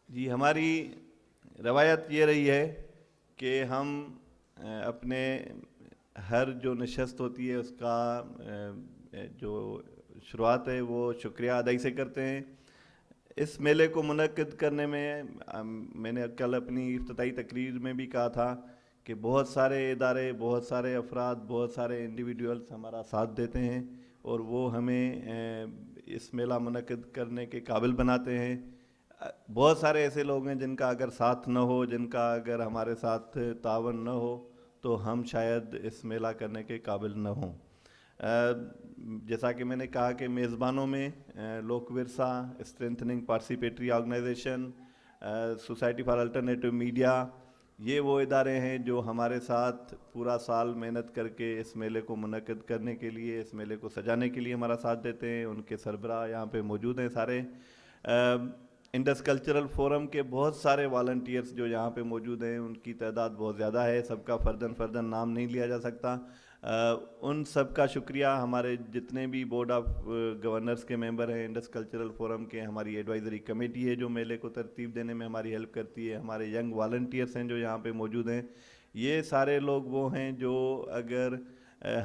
جی، ہماری روایت یہ رہی ہے کہ ہم اپنے ہر جو نشست ہوتی ہے اس کا جو شروعات ہے وہ شکریہ ادائی سے کرتے ہیں. اس میلے کو منعقد کرنے میں نے کل اپنی افتتاحی تقریر میں بھی کہا تھا کہ بہت سارے ادارے، بہت سارے افراد، بہت سارے انڈیویڈولز ہمارا ساتھ دیتے ہیں اور وہ ہمیں اس میلہ منعقد کرنے کے قابل بناتے ہیں. بہت سارے ایسے لوگ ہیں جن کا اگر ساتھ نہ ہو، جن کا اگر ہمارے ساتھ تعاون نہ ہو تو ہم شاید اس میلہ کرنے کے قابل نہ ہوں. جیسا کہ میں نے کہا کہ میزبانوں میں Lok Virsa strengthening participatory organisation, society for alternative media, یہ وہ ادارے ہیں جو ہمارے ساتھ پورا سال محنت کر کے اس میلے کو منعقد کرنے کے لیے، اس میلے کو سجانے کے لیے ہمارا ساتھ دیتے ہیں. ان کے سربراہ یہاں پہ موجود ہیں سارے. انڈس کلچرل فورم کے بہت سارے والنٹیئرز جو یہاں پہ موجود ہیں، ان کی تعداد بہت زیادہ ہے، سب کا فرداً نام نہیں لیا جا سکتا. ان سب کا شکریہ. ہمارے جتنے بھی بورڈ آف گورنرز کے ممبر ہیں انڈس کلچرل فورم کے، ہماری ایڈوائزری کمیٹی ہے جو میلے کو ترتیب دینے میں ہماری ہیلپ کرتی ہے، ہمارے ینگ والنٹیئرس ہیں جو یہاں پہ موجود ہیں. یہ سارے لوگ وہ ہیں جو اگر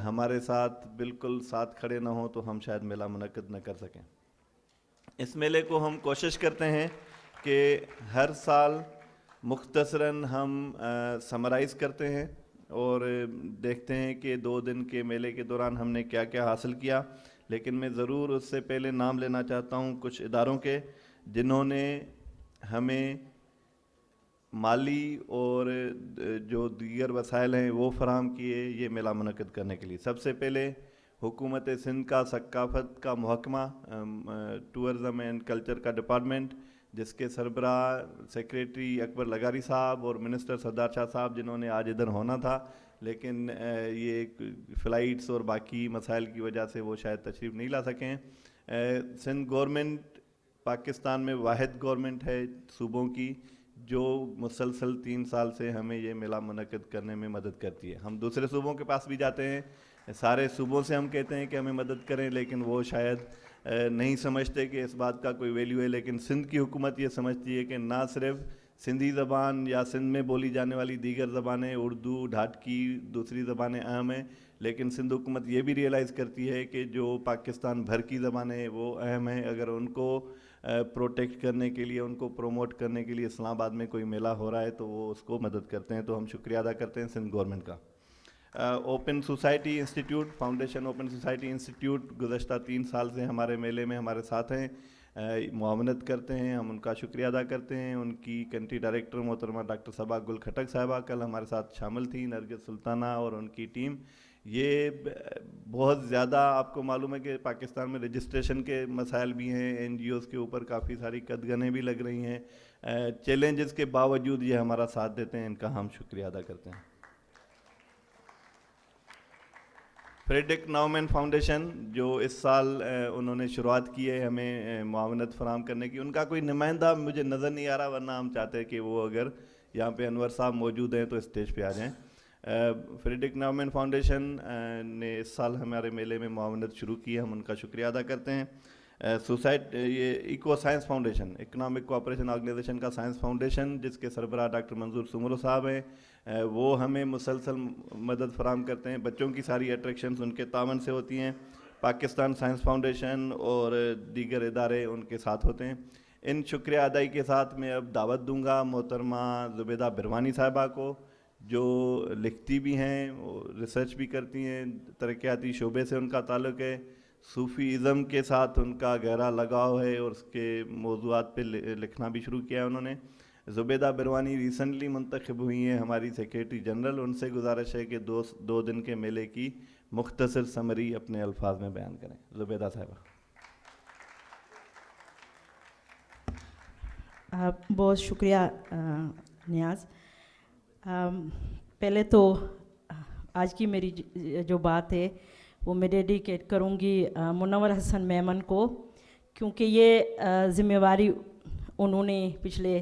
ہمارے ساتھ بالکل ساتھ کھڑے نہ ہوں تو ہم شاید میلہ منعقد نہ کر سکیں. اس میلے کو ہم کوشش کرتے ہیں کہ ہر سال مختصراً ہم سمرائز کرتے ہیں اور دیکھتے ہیں کہ 2 دن کے میلے کے دوران ہم نے کیا کیا حاصل کیا. لیکن میں ضرور اس سے پہلے نام لینا چاہتا ہوں کچھ اداروں کے جنہوں نے ہمیں مالی اور جو دیگر وسائل ہیں وہ فراہم کیے یہ میلہ منعقد کرنے کے لیے. سب سے پہلے حکومت سندھ کا ثقافت کا محکمہ، ٹورزم اینڈ کلچر کا ڈپارٹمنٹ، جس کے سربراہ سیکریٹری اکبر لغاری صاحب اور منسٹر سردار شاہ صاحب جنہوں نے آج ادھر ہونا تھا لیکن یہ فلائٹس اور باقی مسائل کی وجہ سے وہ شاید تشریف نہیں لا سکیں. سندھ گورنمنٹ پاکستان میں واحد گورنمنٹ ہے صوبوں کی جو مسلسل 3 سال سے ہمیں یہ میلہ منعقد کرنے میں مدد کرتی ہے. ہم دوسرے صوبوں کے پاس بھی جاتے ہیں، سارے صوبوں سے ہم کہتے ہیں کہ ہمیں مدد کریں، لیکن وہ شاید نہیں سمجھتے کہ اس بات کا کوئی ویلیو ہے. لیکن سندھ کی حکومت یہ سمجھتی ہے کہ نہ صرف سندھی زبان یا سندھ میں بولی جانے والی دیگر زبانیں، اردو، ڈھاٹکی، دوسری زبانیں اہم ہیں، لیکن سندھ حکومت یہ بھی ریئلائز کرتی ہے کہ جو پاکستان بھر کی زبانیں وہ اہم ہیں. اگر ان کو پروٹیکٹ کرنے کے لیے، ان کو پروموٹ کرنے کے لیے اسلام آباد میں کوئی میلہ ہو رہا ہے تو وہ اس کو مدد کرتے ہیں. تو ہم شکریہ ادا کرتے ہیں سندھ گورنمنٹ کا. Open society institute, foundation open society institute گزشتہ 3 سال سے ہمارے میلے میں ہمارے ساتھ ہیں، معاونت کرتے ہیں. ہم ان کا شکریہ ادا کرتے ہیں. ان کی کنٹری ڈائریکٹر محترمہ ڈاکٹر صبا گل کھٹک صاحبہ کل ہمارے ساتھ شامل تھیں، نرگس سلطانہ اور ان کی ٹیم. یہ بہت زیادہ آپ کو معلوم ہے کہ پاکستان میں رجسٹریشن کے مسائل بھی ہیں، این جی اوز کے اوپر کافی ساری قدغنیں بھی لگ رہی ہیں. چیلنجز کے باوجود یہ ہمارا ساتھ دیتے ہیں، ان کا ہم شکریہ ادا کرتے ہیں. فریڈرک ناؤمین فاؤنڈیشن جو اس سال انہوں نے شروعات کی ہے ہمیں معاونت فراہم کرنے کی، ان کا کوئی نمائندہ مجھے نظر نہیں آ رہا، ورنہ ہم چاہتے ہیں کہ وہ اگر یہاں پہ انور صاحب موجود ہیں تو اسٹیج پہ آ جائیں. فریڈرک ناؤمین فاؤنڈیشن نے اس سال ہمارے میلے میں معاونت شروع کی ہے، ہم ان کا شکریہ ادا کرتے ہیں. یہ eco science foundation, economic cooperation organisation کا سائنس فاؤنڈیشن جس کے سربراہ ڈاکٹر منظور سمرو صاحب ہیں، وہ ہمیں مسلسل مدد فراہم کرتے ہیں. بچوں کی ساری اٹریکشنز ان کے تعاون سے ہوتی ہیں. پاکستان سائنس فاؤنڈیشن اور دیگر ادارے ان کے ساتھ ہوتے ہیں. ان شکریہ ادائی کے ساتھ میں اب دعوت دوں گا محترمہ زبیدہ بروانی صاحبہ کو، جو لکھتی بھی ہیں، ریسرچ بھی کرتی ہیں، ترقیاتی شعبے سے ان کا تعلق ہے، صوفی ازم کے ساتھ ان کا گہرا لگاؤ ہے اور اس کے موضوعات پہ لکھنا بھی شروع کیا ہے انہوں نے. زبیدہ بروانی ریسنٹلی منتخب ہوئی ہیں ہماری سیکریٹری جنرل. ان سے گزارش ہے کہ 2 دن کے میلے کی مختصر سمری اپنے الفاظ میں بیان کریں. زبیدہ صاحبہ. بہت شکریہ نیاز. پہلے تو آج کی میری جو بات ہے وہ میں ڈیڈیکیٹ کروں گی منور حسن میمن کو، کیونکہ یہ ذمہ واری انہوں نے پچھلے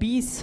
20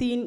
3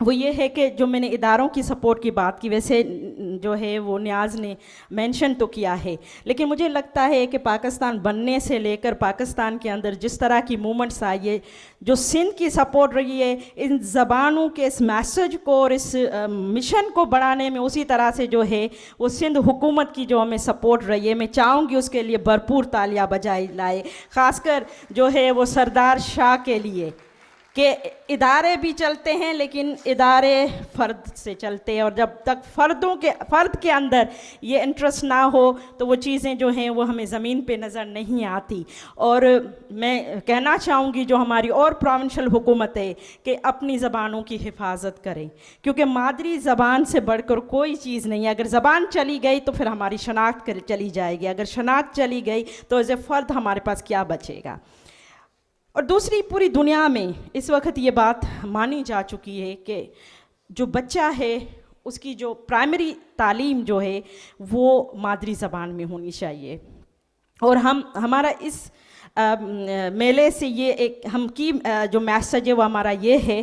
وہ یہ ہے کہ جو میں نے اداروں کی سپورٹ کی بات کی، ویسے جو ہے وہ نیاز نے مینشن تو کیا ہے، لیکن مجھے لگتا ہے کہ پاکستان بننے سے لے کر پاکستان کے اندر جس طرح کی موومنٹس آئی ہے، جو سندھ کی سپورٹ رہی ہے ان زبانوں کے اس میسج کو اور اس مشن کو بڑھانے میں، اسی طرح سے جو ہے وہ سندھ حکومت کی جو ہمیں سپورٹ رہی ہے، میں چاہوں گی اس کے لیے بھرپور تالیاں بجائی لائے، خاص کر جو ہے وہ سردار شاہ کے لیے کہ ادارے بھی چلتے ہیں لیکن ادارے فرد سے چلتے ہیں، اور جب تک فرد کے اندر یہ انٹرسٹ نہ ہو تو وہ چیزیں جو ہیں وہ ہمیں زمین پہ نظر نہیں آتی۔ اور میں کہنا چاہوں گی جو ہماری اور پروونشل حکومت ہے کہ اپنی زبانوں کی حفاظت کریں، کیونکہ مادری زبان سے بڑھ کر کوئی چیز نہیں ہے۔ اگر زبان چلی گئی تو پھر ہماری شناخت چلی جائے گی، اگر شناخت چلی گئی تو ایز اے فرد ہمارے پاس کیا بچے گا؟ اور دوسری، پوری دنیا میں اس وقت یہ بات مانی جا چکی ہے کہ جو بچہ ہے اس کی جو پرائمری تعلیم جو ہے وہ مادری زبان میں ہونی چاہیے، اور ہمارا اس میلے سے یہ ایک ہم کی جو میسج ہے وہ ہمارا یہ ہے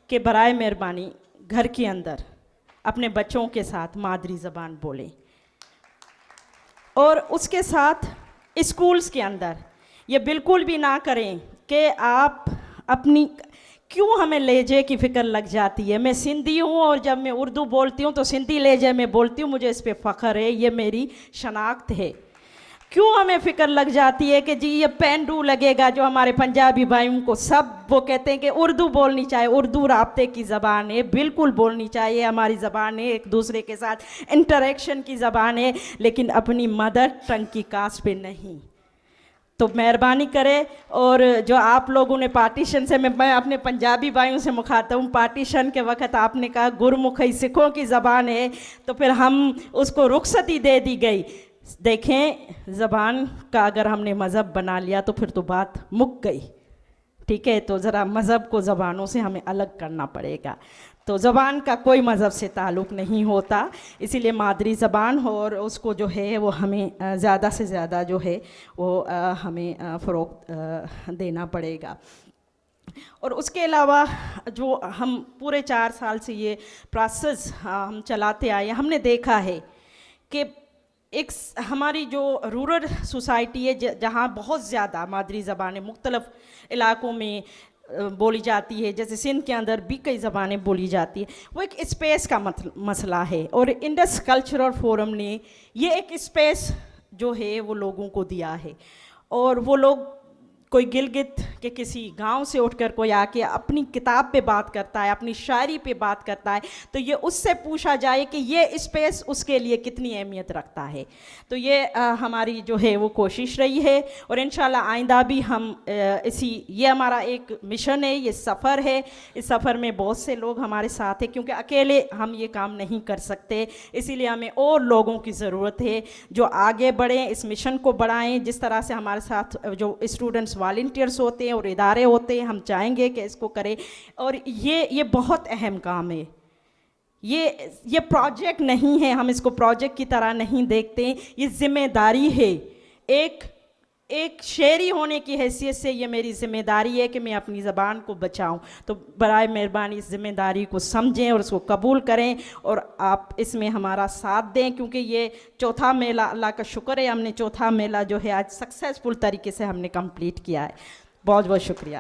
کہ برائے مہربانی گھر کے اندر اپنے بچوں کے ساتھ مادری زبان بولیں، اور اس کے ساتھ اسکولز کے اندر یہ بالکل بھی نہ کریں کہ آپ اپنی، کیوں ہمیں لہجے کی فکر لگ جاتی ہے؟ میں سندھی ہوں اور جب میں اردو بولتی ہوں تو سندھی لہجے میں بولتی ہوں، مجھے اس پہ فخر ہے، یہ میری شناخت ہے۔ کیوں ہمیں فکر لگ جاتی ہے کہ جی یہ پینڈو لگے گا؟ جو ہمارے پنجابی بھائیوں کو سب وہ کہتے ہیں کہ اردو بولنی چاہیے، اردو رابطے کی زبان ہے، بالکل بولنی چاہیے، ہماری زبان ہے، ایک دوسرے کے ساتھ انٹریکشن کی زبان ہے، لیکن اپنی مدر ٹنگ کی کاسٹ پہ نہیں۔ تو مہربانی کرے، اور جو آپ لوگوں نے پارٹیشن سے، میں اپنے پنجابی بھائیوں سے مخاطب ہوں، پارٹیشن کے وقت آپ نے کہا گرمکھی سکھوں کی زبان ہے، تو پھر ہم اس کو رخصتی دے دی گئی۔ دیکھیں، زبان کا اگر ہم نے مذہب بنا لیا تو پھر تو بات مک گئی، ٹھیک ہے؟ تو ذرا مذہب کو زبانوں سے ہمیں الگ کرنا پڑے گا۔ تو زبان کا کوئی مذہب سے تعلق نہیں ہوتا، اسی لیے مادری زبان ہو اور اس کو جو ہے وہ ہمیں زیادہ سے زیادہ جو ہے وہ ہمیں فروغ دینا پڑے گا۔ اور اس کے علاوہ جو ہم پورے 4 سال سے یہ پروسیس ہم چلاتے آئے، ہم نے دیکھا ہے کہ ایک ہماری جو رورل سوسائٹی ہے جہاں بہت زیادہ مادری زبانیں مختلف علاقوں میں بولی جاتی ہے، جیسے سندھ کے اندر بھی کئی زبانیں بولی جاتی ہے، وہ ایک اسپیس کا مسئلہ ہے، اور انڈس کلچرل فورم نے یہ ایک اسپیس جو ہے وہ لوگوں کو دیا ہے، اور وہ لوگ، کوئی گلگت کے کسی گاؤں سے اٹھ کر کوئی آ کے اپنی کتاب پہ بات کرتا ہے، اپنی شاعری پہ بات کرتا ہے، تو یہ اس سے پوچھا جائے کہ یہ اسپیس اس کے لیے کتنی اہمیت رکھتا ہے۔ تو یہ ہماری جو ہے وہ کوشش رہی ہے، اور انشاءاللہ آئندہ بھی ہم یہ ہمارا ایک مشن ہے، یہ سفر ہے، اس سفر میں بہت سے لوگ ہمارے ساتھ ہیں، کیونکہ اکیلے ہم یہ کام نہیں کر سکتے، اسی لیے ہمیں اور لوگوں کی ضرورت ہے جو آگے بڑھیں، اس مشن کو بڑھائیں، جس طرح سے ہمارے ساتھ جو اسٹوڈنٹس والنٹیئرس ہوتے ہیں اور ادارے ہوتے ہیں، ہم چاہیں گے کہ اس کو کریں، اور یہ بہت اہم کام ہے۔ یہ پروجیکٹ نہیں ہے، ہم اس کو پروجیکٹ کی طرح نہیں دیکھتے، یہ ذمہ داری ہے۔ ایک شہری ہونے کی حیثیت سے یہ میری ذمہ داری ہے کہ میں اپنی زبان کو بچاؤں، تو برائے مہربانی اس ذمہ داری کو سمجھیں اور اس کو قبول کریں، اور آپ اس میں ہمارا ساتھ دیں، کیونکہ یہ چوتھا میلہ، اللہ کا شکر ہے ہم نے چوتھا میلہ جو ہے آج سکسیسفل طریقے سے ہم نے کمپلیٹ کیا ہے۔ بہت بہت شکریہ۔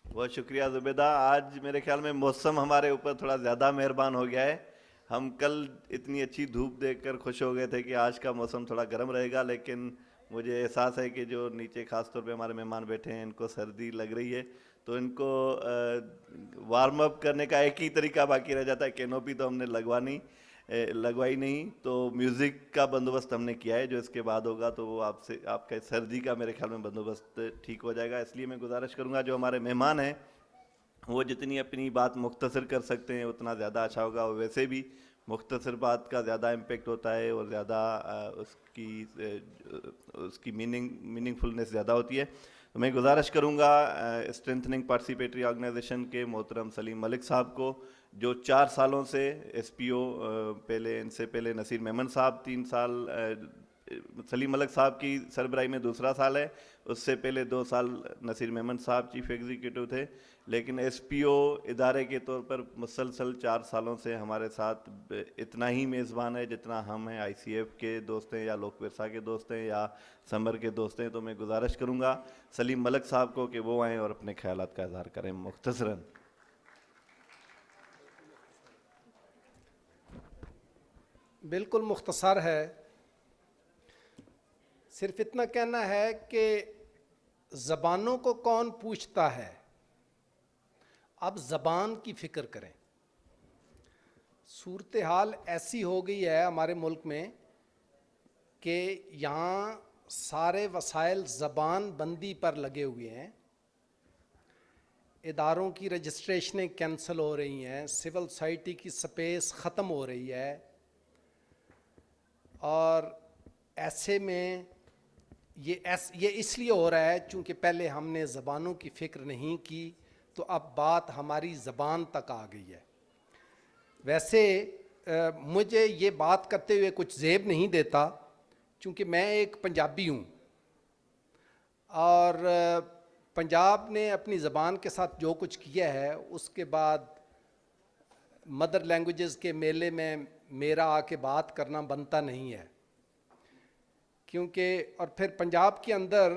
بہت شکریہ زبیدہ۔ آج میرے خیال میں موسم ہمارے اوپر تھوڑا زیادہ مہربان ہو گیا ہے۔ ہم کل اتنی اچھی دھوپ دیکھ کر خوش ہو گئے تھے کہ آج کا موسم تھوڑا گرم رہے گا، لیکن مجھے احساس ہے کہ جو نیچے خاص طور پہ ہمارے مہمان بیٹھے ہیں ان کو سردی لگ رہی ہے، تو ان کو وارم اپ کرنے کا ایک ہی طریقہ باقی رہ جاتا ہے، کینوپی تو ہم نے لگوائی نہیں، تو میوزک کا بندوبست ہم نے کیا ہے، جو اس کے بعد ہوگا تو وہ آپ کا سردی کا میرے خیال میں بندوبست ٹھیک ہو جائے گا۔ اس لیے میں گزارش کروں گا جو ہمارے مہمان ہیں وہ جتنی اپنی بات مختصر کر سکتے ہیں اتنا زیادہ اچھا ہوگا، اور ویسے بھی مختصر بات کا زیادہ امپیکٹ ہوتا ہے اور زیادہ اس کی میننگ فلنس زیادہ ہوتی ہے۔ تو میں گزارش کروں گا اسٹرینتھننگ پارٹیسپیٹری آرگنائزیشن کے محترم سلیم ملک صاحب کو، جو 4 سالوں سے ایس پی او، ان سے پہلے نصیر میمن صاحب 3 سال سلیم ملک صاحب کی سربراہی میں دوسرا سال ہے. اس سے پہلے 2 سال نصیر میمن صاحب چیف ایگزیکٹو تھے, لیکن ایس پی او ادارے کے طور پر مسلسل 4 سالوں سے ہمارے ساتھ اتنا ہی میزبان ہے جتنا ہم ہیں. آئی سی ایف کے دوست ہیں یا لوک ورثہ کے دوست ہیں یا سمر کے دوست ہیں. تو میں گزارش کروں گا سلیم ملک صاحب کو کہ وہ آئیں اور اپنے خیالات کا اظہار کریں مختصراً. بالکل مختصر ہے. صرف اتنا کہنا ہے کہ زبانوں کو کون پوچھتا ہے, اب زبان کی فکر کریں. صورتحال ایسی ہو گئی ہے ہمارے ملک میں کہ یہاں سارے وسائل زبان بندی پر لگے ہوئے ہیں. اداروں کی رجسٹریشنیں کینسل ہو رہی ہیں, سول سوسائٹی کی سپیس ختم ہو رہی ہے, اور ایسے میں یہ اس لیے ہو رہا ہے چونکہ پہلے ہم نے زبانوں کی فکر نہیں کی, تو اب بات ہماری زبان تک آ گئی ہے. ویسے مجھے یہ بات کرتے ہوئے کچھ زیب نہیں دیتا, چونکہ میں ایک پنجابی ہوں, اور پنجاب نے اپنی زبان کے ساتھ جو کچھ کیا ہے اس کے بعد مدر لینگویجز کے میلے میں میرا آ کے بات کرنا بنتا نہیں ہے. کیونکہ اور پھر پنجاب کے اندر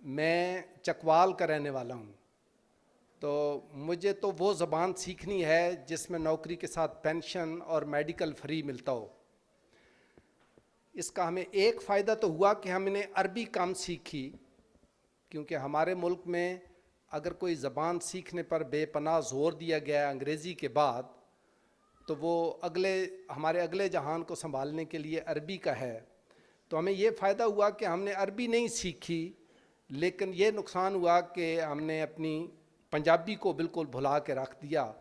میں چکوال کا رہنے والا ہوں, تو مجھے تو وہ زبان سیکھنی ہے جس میں نوکری کے ساتھ پینشن اور میڈیکل فری ملتا ہو. اس کا ہمیں ایک فائدہ تو ہوا کہ ہم نے عربی کم سیکھی, کیونکہ ہمارے ملک میں اگر کوئی زبان سیکھنے پر بے پناہ زور دیا گیا ہے انگریزی کے بعد, تو وہ ہمارے اگلے جہان کو سنبھالنے کے لیے عربی کا ہے. تو ہمیں یہ فائدہ ہوا کہ ہم نے عربی نہیں سیکھی, لیکن یہ نقصان ہوا کہ ہم نے اپنی پنجابی کو بالکل بھلا کے رکھ دیا,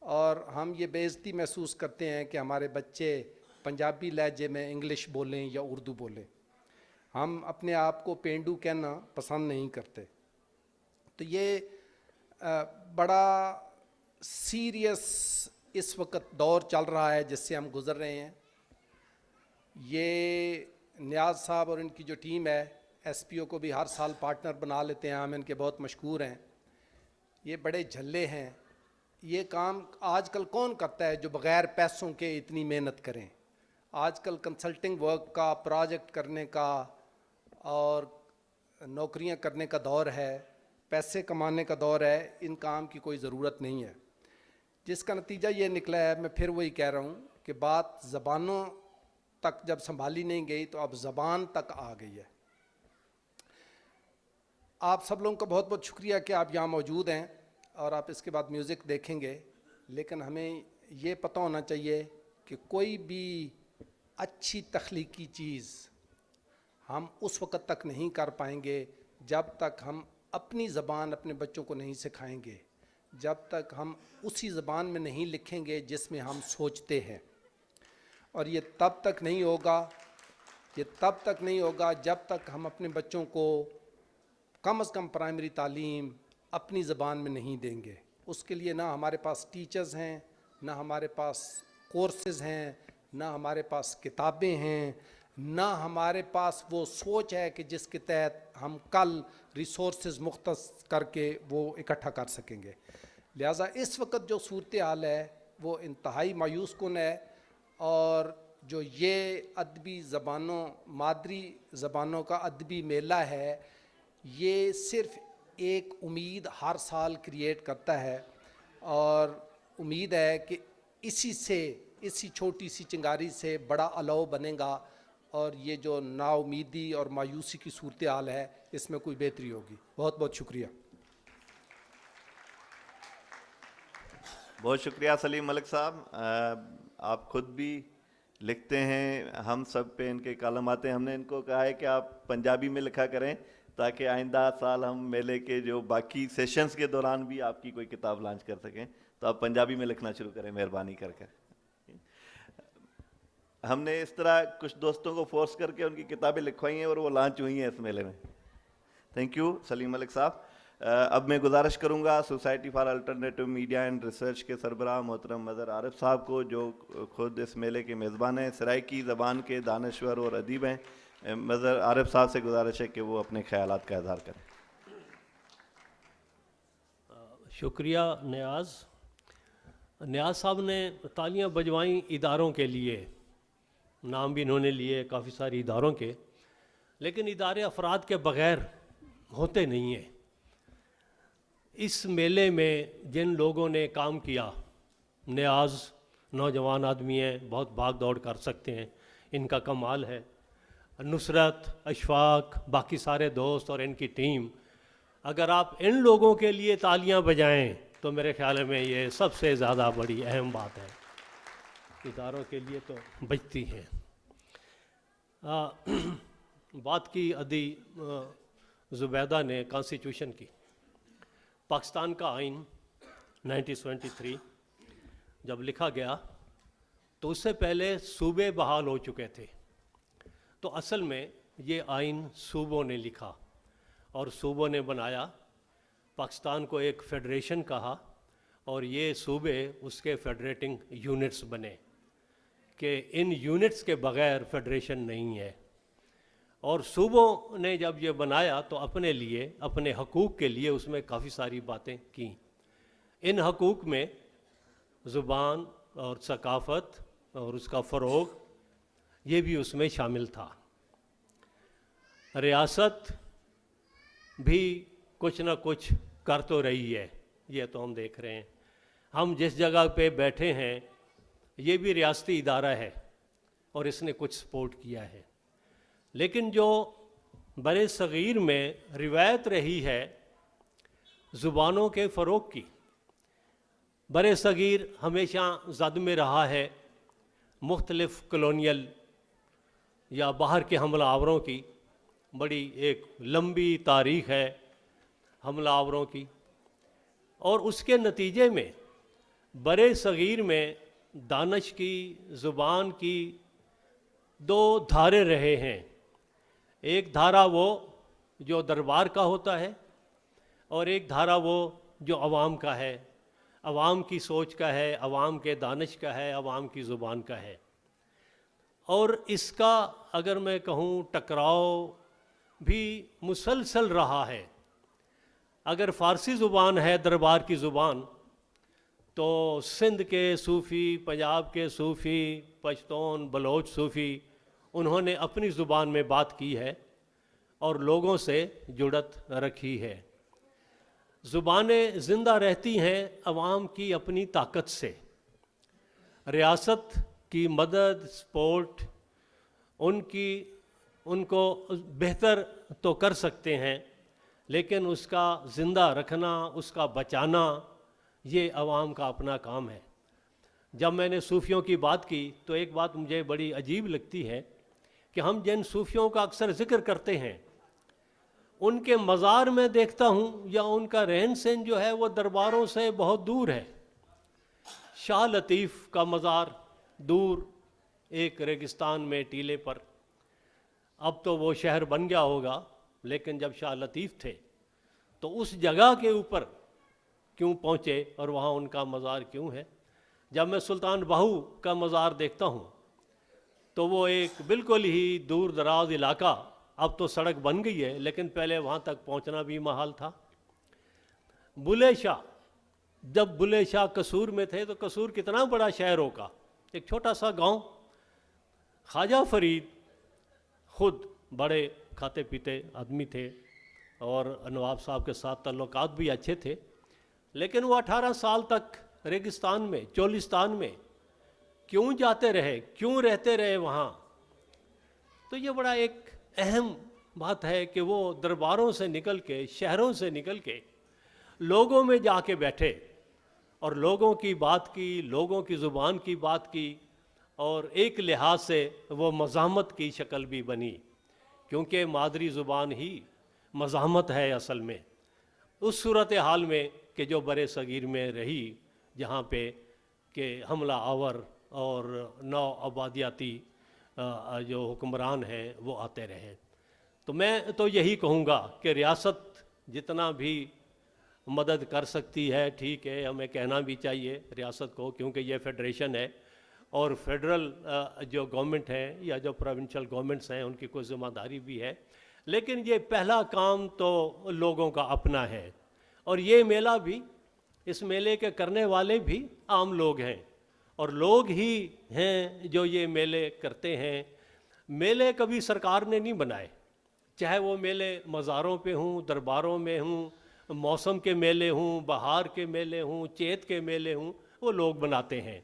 اور ہم یہ بے عزتی محسوس کرتے ہیں کہ ہمارے بچے پنجابی لہجے میں انگلش بولیں یا اردو بولیں. ہم اپنے آپ کو پینڈو کہنا پسند نہیں کرتے. تو یہ بڑا سیریس اس وقت دور چل رہا ہے جس سے ہم گزر رہے ہیں. یہ نیاز صاحب اور ان کی جو ٹیم ہے, ایس پی او کو بھی ہر سال پارٹنر بنا لیتے ہیں, ہم ان کے بہت مشکور ہیں. یہ بڑے جھلے ہیں. یہ کام آج کل کون کرتا ہے جو بغیر پیسوں کے اتنی محنت کریں. آج کل کنسلٹنگ ورک کا, پروجیکٹ کرنے کا اور نوکریاں کرنے کا دور ہے, پیسے کمانے کا دور ہے. ان کام کی کوئی ضرورت نہیں ہے, جس کا نتیجہ یہ نکلا ہے. میں پھر وہی کہہ رہا ہوں کہ بات زبانوں تک جب سنبھالی نہیں گئی تو اب زبان تک آ گئی ہے. آپ سب لوگوں کا بہت بہت شکریہ کہ آپ یہاں موجود ہیں, اور آپ اس کے بعد میوزک دیکھیں گے. لیکن ہمیں یہ پتہ ہونا چاہیے کہ کوئی بھی اچھی تخلیقی چیز ہم اس وقت تک نہیں کر پائیں گے جب تک ہم اپنی زبان اپنے بچوں کو نہیں سکھائیں گے, جب تک ہم اسی زبان میں نہیں لکھیں گے جس میں ہم سوچتے ہیں. اور یہ تب تک نہیں ہوگا جب تک ہم اپنے بچوں کو کم از کم پرائمری تعلیم اپنی زبان میں نہیں دیں گے. اس کے لیے نہ ہمارے پاس ٹیچرز ہیں, نہ ہمارے پاس کورسز ہیں, نہ ہمارے پاس کتابیں ہیں, نہ ہمارے پاس وہ سوچ ہے کہ جس کے تحت ہم کل ریسورسز مختص کر کے وہ اکٹھا کر سکیں گے. لہٰذا اس وقت جو صورتحال ہے وہ انتہائی مایوس کن ہے, اور جو یہ ادبی زبانوں, مادری زبانوں کا ادبی میلہ ہے, یہ صرف ایک امید ہر سال کریٹ کرتا ہے, اور امید ہے کہ اسی چھوٹی سی چنگاری سے بڑا الاؤ بنے گا, اور یہ جو نا امیدی اور مایوسی کی صورتحال ہے اس میں کوئی بہتری ہوگی. بہت بہت شکریہ. بہت شکریہ سلیم ملک صاحب. آپ خود بھی لکھتے ہیں, ہم سب پہ ان کے کالم آتے ہیں. ہم نے ان کو کہا ہے کہ آپ پنجابی میں لکھا کریں تاکہ آئندہ سال ہم میلے کے جو باقی سیشنز کے دوران بھی آپ کی کوئی کتاب لانچ کر سکیں. تو آپ پنجابی میں لکھنا شروع کریں مہربانی کر کے. ہم نے اس طرح کچھ دوستوں کو فورس کر کے ان کی کتابیں لکھوائی ہیں اور وہ لانچ ہوئی ہیں اس میلے میں. تھینک یو سلیم ملک صاحب. اب میں گزارش کروں گا society for alternative media and research کے سربراہ محترم مظہر عارف صاحب کو, جو خود اس میلے کے میزبان ہیں, سرائیکی زبان کے دانشور اور ادیب ہیں, مظہر عارف صاحب سے گزارش ہے کہ وہ اپنے خیالات کا اظہار کریں. شکریہ نیاز صاحب نے تالیاں بجوائیں اداروں کے لیے، نام بھی انہوں نے لیے کافی سارے اداروں کے، لیکن ادارے افراد کے بغیر ہوتے نہیں ہیں. اس میلے میں جن لوگوں نے کام کیا، نیاز نوجوان آدمی ہیں، بہت بھاگ دوڑ کر سکتے ہیں، ان کا کمال ہے، نصرت، اشفاق، باقی سارے دوست اور ان کی ٹیم، اگر آپ ان لوگوں کے لیے تالیاں بجائیں تو میرے خیال میں یہ سب سے زیادہ بڑی اہم بات ہے. اداروں کے لیے تو بجتی ہیں. بات کی ادی زبیدہ نے کانسٹیٹیوشن کی. پاکستان کا آئین 1973 جب لکھا گیا تو اس سے پہلے صوبے بحال ہو چکے تھے. تو اصل میں یہ آئین صوبوں نے لکھا اور صوبوں نے بنایا. پاکستان کو ایک فیڈریشن کہا اور یہ صوبے اس کے فیڈریٹنگ یونٹس بنے کہ ان یونٹس کے بغیر فیڈریشن نہیں ہے. اور صوبوں نے جب یہ بنایا تو اپنے لیے، اپنے حقوق کے لیے اس میں کافی ساری باتیں کیں. ان حقوق میں زبان اور ثقافت اور اس کا فروغ یہ بھی اس میں شامل تھا. ریاست بھی کچھ نہ کچھ کر تو رہی ہے، یہ تو ہم دیکھ رہے ہیں. ہم جس جگہ پہ بیٹھے ہیں یہ بھی ریاستی ادارہ ہے اور اس نے کچھ سپورٹ کیا ہے. لیکن جو برِ صغیر میں روایت رہی ہے زبانوں کے فروغ کی، برِ صغیر ہمیشہ زد میں رہا ہے مختلف کلونیل یا باہر کے حملہ آوروں کی. بڑی ایک لمبی تاریخ ہے حملہ آوروں کی، اور اس کے نتیجے میں برِ صغیر میں دانش کی، زبان کی دو دھارے رہے ہیں. ایک دھارا وہ جو دربار کا ہوتا ہے اور ایک دھارا وہ جو عوام کا ہے، عوام کی سوچ کا ہے، عوام کے دانش کا ہے، عوام کی زبان کا ہے. اور اس کا اگر میں کہوں ٹکراؤ بھی مسلسل رہا ہے. اگر فارسی زبان ہے دربار کی زبان تو سندھ کے صوفی، پنجاب کے صوفی، پشتون، بلوچ صوفی، انہوں نے اپنی زبان میں بات کی ہے اور لوگوں سے جڑت رکھی ہے. زبانیں زندہ رہتی ہیں عوام کی اپنی طاقت سے. ریاست کی مدد، سپورٹ ان کو بہتر تو کر سکتے ہیں، لیکن اس کا زندہ رکھنا، اس کا بچانا، یہ عوام کا اپنا کام ہے. جب میں نے صوفیوں کی بات کی تو ایک بات مجھے بڑی عجیب لگتی ہے کہ ہم جن صوفیوں کا اکثر ذکر کرتے ہیں ان کے مزار میں دیکھتا ہوں یا ان کا رہن سہن جو ہے وہ درباروں سے بہت دور ہے. شاہ لطیف کا مزار دور ایک ریگستان میں ٹیلے پر، اب تو وہ شہر بن گیا ہوگا، لیکن جب شاہ لطیف تھے تو اس جگہ کے اوپر کیوں پہنچے اور وہاں ان کا مزار کیوں ہے. جب میں سلطان باہو کا مزار دیکھتا ہوں تو وہ ایک بالکل ہی دور دراز علاقہ، اب تو سڑک بن گئی ہے لیکن پہلے وہاں تک پہنچنا بھی محال تھا. بلے شاہ، جب بلے شاہ قصور میں تھے تو قصور کتنا بڑا شہر ہوگا، ایک چھوٹا سا گاؤں. خواجہ فرید خود بڑے کھاتے پیتے آدمی تھے اور نواب صاحب کے ساتھ تعلقات بھی اچھے تھے، لیکن وہ 18 سال تک ریگستان میں، چولستان میں کیوں جاتے رہے، کیوں رہتے رہے وہاں. تو یہ بڑا ایک اہم بات ہے کہ وہ درباروں سے نکل کے، شہروں سے نکل کے لوگوں میں جا کے بیٹھے اور لوگوں کی بات کی، لوگوں کی زبان کی بات کی، اور ایک لحاظ سے وہ مزاحمت کی شکل بھی بنی، کیونکہ مادری زبان ہی مزاحمت ہے اصل میں. اس صورتحال میں کہ جو برِ صغیر میں رہی، جہاں پہ کہ حملہ آور اور نو آبادیاتی جو حکمران ہیں وہ آتے رہے. تو میں تو یہی کہوں گا کہ ریاست جتنا بھی مدد کر سکتی ہے ٹھیک ہے، ہمیں کہنا بھی چاہیے ریاست کو، کیونکہ یہ فیڈریشن ہے اور فیڈرل جو گورنمنٹ ہے یا جو پروونشل گورنمنٹس ہیں ان کی کوئی ذمہ داری بھی ہے، لیکن یہ پہلا کام تو لوگوں کا اپنا ہے. اور یہ میلہ بھی، اس میلے کے کرنے والے بھی عام لوگ ہیں، اور لوگ ہی ہیں جو یہ میلے کرتے ہیں. میلے کبھی سرکار نے نہیں بنائے، چاہے وہ میلے مزاروں پہ ہوں، درباروں میں ہوں، موسم کے میلے ہوں، بہار کے میلے ہوں، چیت کے میلے ہوں، وہ لوگ بناتے ہیں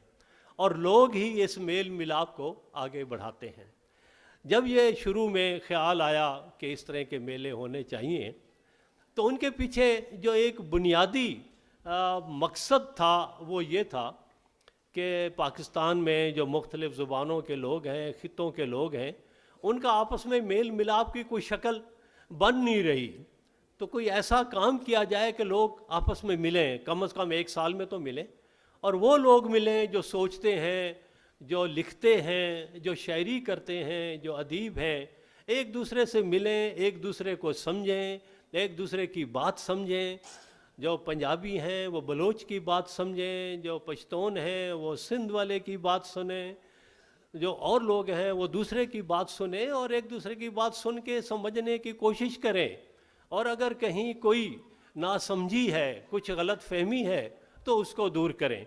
اور لوگ ہی اس میل ملاپ کو آگے بڑھاتے ہیں. جب یہ شروع میں خیال آیا کہ اس طرح کے میلے ہونے چاہیے تو ان کے پیچھے جو ایک بنیادی مقصد تھا وہ یہ تھا کہ پاکستان میں جو مختلف زبانوں کے لوگ ہیں، خطوں کے لوگ ہیں، ان کا آپس میں میل ملاپ کی کوئی شکل بن نہیں رہی. تو کوئی ایسا کام کیا جائے کہ لوگ آپس میں ملیں، کم از کم ایک سال میں تو ملیں، اور وہ لوگ ملیں جو سوچتے ہیں، جو لکھتے ہیں، جو شاعری کرتے ہیں، جو ادیب ہیں، ایک دوسرے سے ملیں، ایک دوسرے کو سمجھیں، ایک دوسرے کی بات سمجھیں. جو پنجابی ہیں وہ بلوچ کی بات سمجھیں، جو پشتون ہیں وہ سندھ والے کی بات سنیں، جو اور لوگ ہیں وہ دوسرے کی بات سنیں، اور ایک دوسرے کی بات سن کے سمجھنے کی کوشش کریں. اور اگر کہیں کوئی ناسمجھی ہے، کچھ غلط فہمی ہے تو اس کو دور کریں.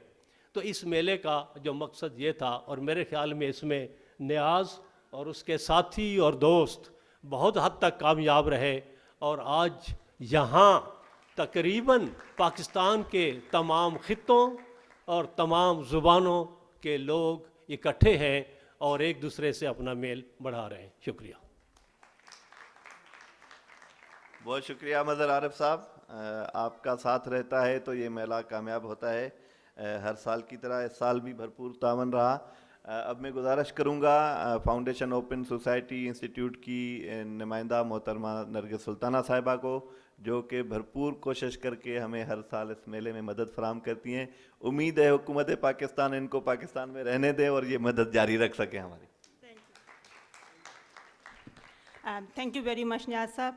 تو اس میلے کا جو مقصد یہ تھا، اور میرے خیال میں اس میں نیاز اور اس کے ساتھی اور دوست بہت حد تک کامیاب رہے، اور آج یہاں تقریباً پاکستان کے تمام خطوں اور تمام زبانوں کے لوگ اکٹھے ہیں اور ایک دوسرے سے اپنا میل بڑھا رہے ہیں. شکریہ. بہت شکریہ مظہر عارف صاحب. آپ کا ساتھ رہتا ہے تو یہ میلہ کامیاب ہوتا ہے. ہر سال کی طرح اس سال بھی بھرپور تعاون رہا. اب میں گزارش کروں گا فاؤنڈیشن اوپن سوسائٹی انسٹیٹیوٹ کی نمائندہ محترمہ نرگس سلطانہ صاحبہ کو، جو کہ بھرپور کوشش کر کے ہمیں ہر سال اس میلے میں مدد فراہم کرتی ہیں. امید ہے حکومت پاکستان ان کو پاکستان میں رہنے دے اور یہ مدد جاری رکھ سکیں ہماری. Thank you very much, Niaz sahab.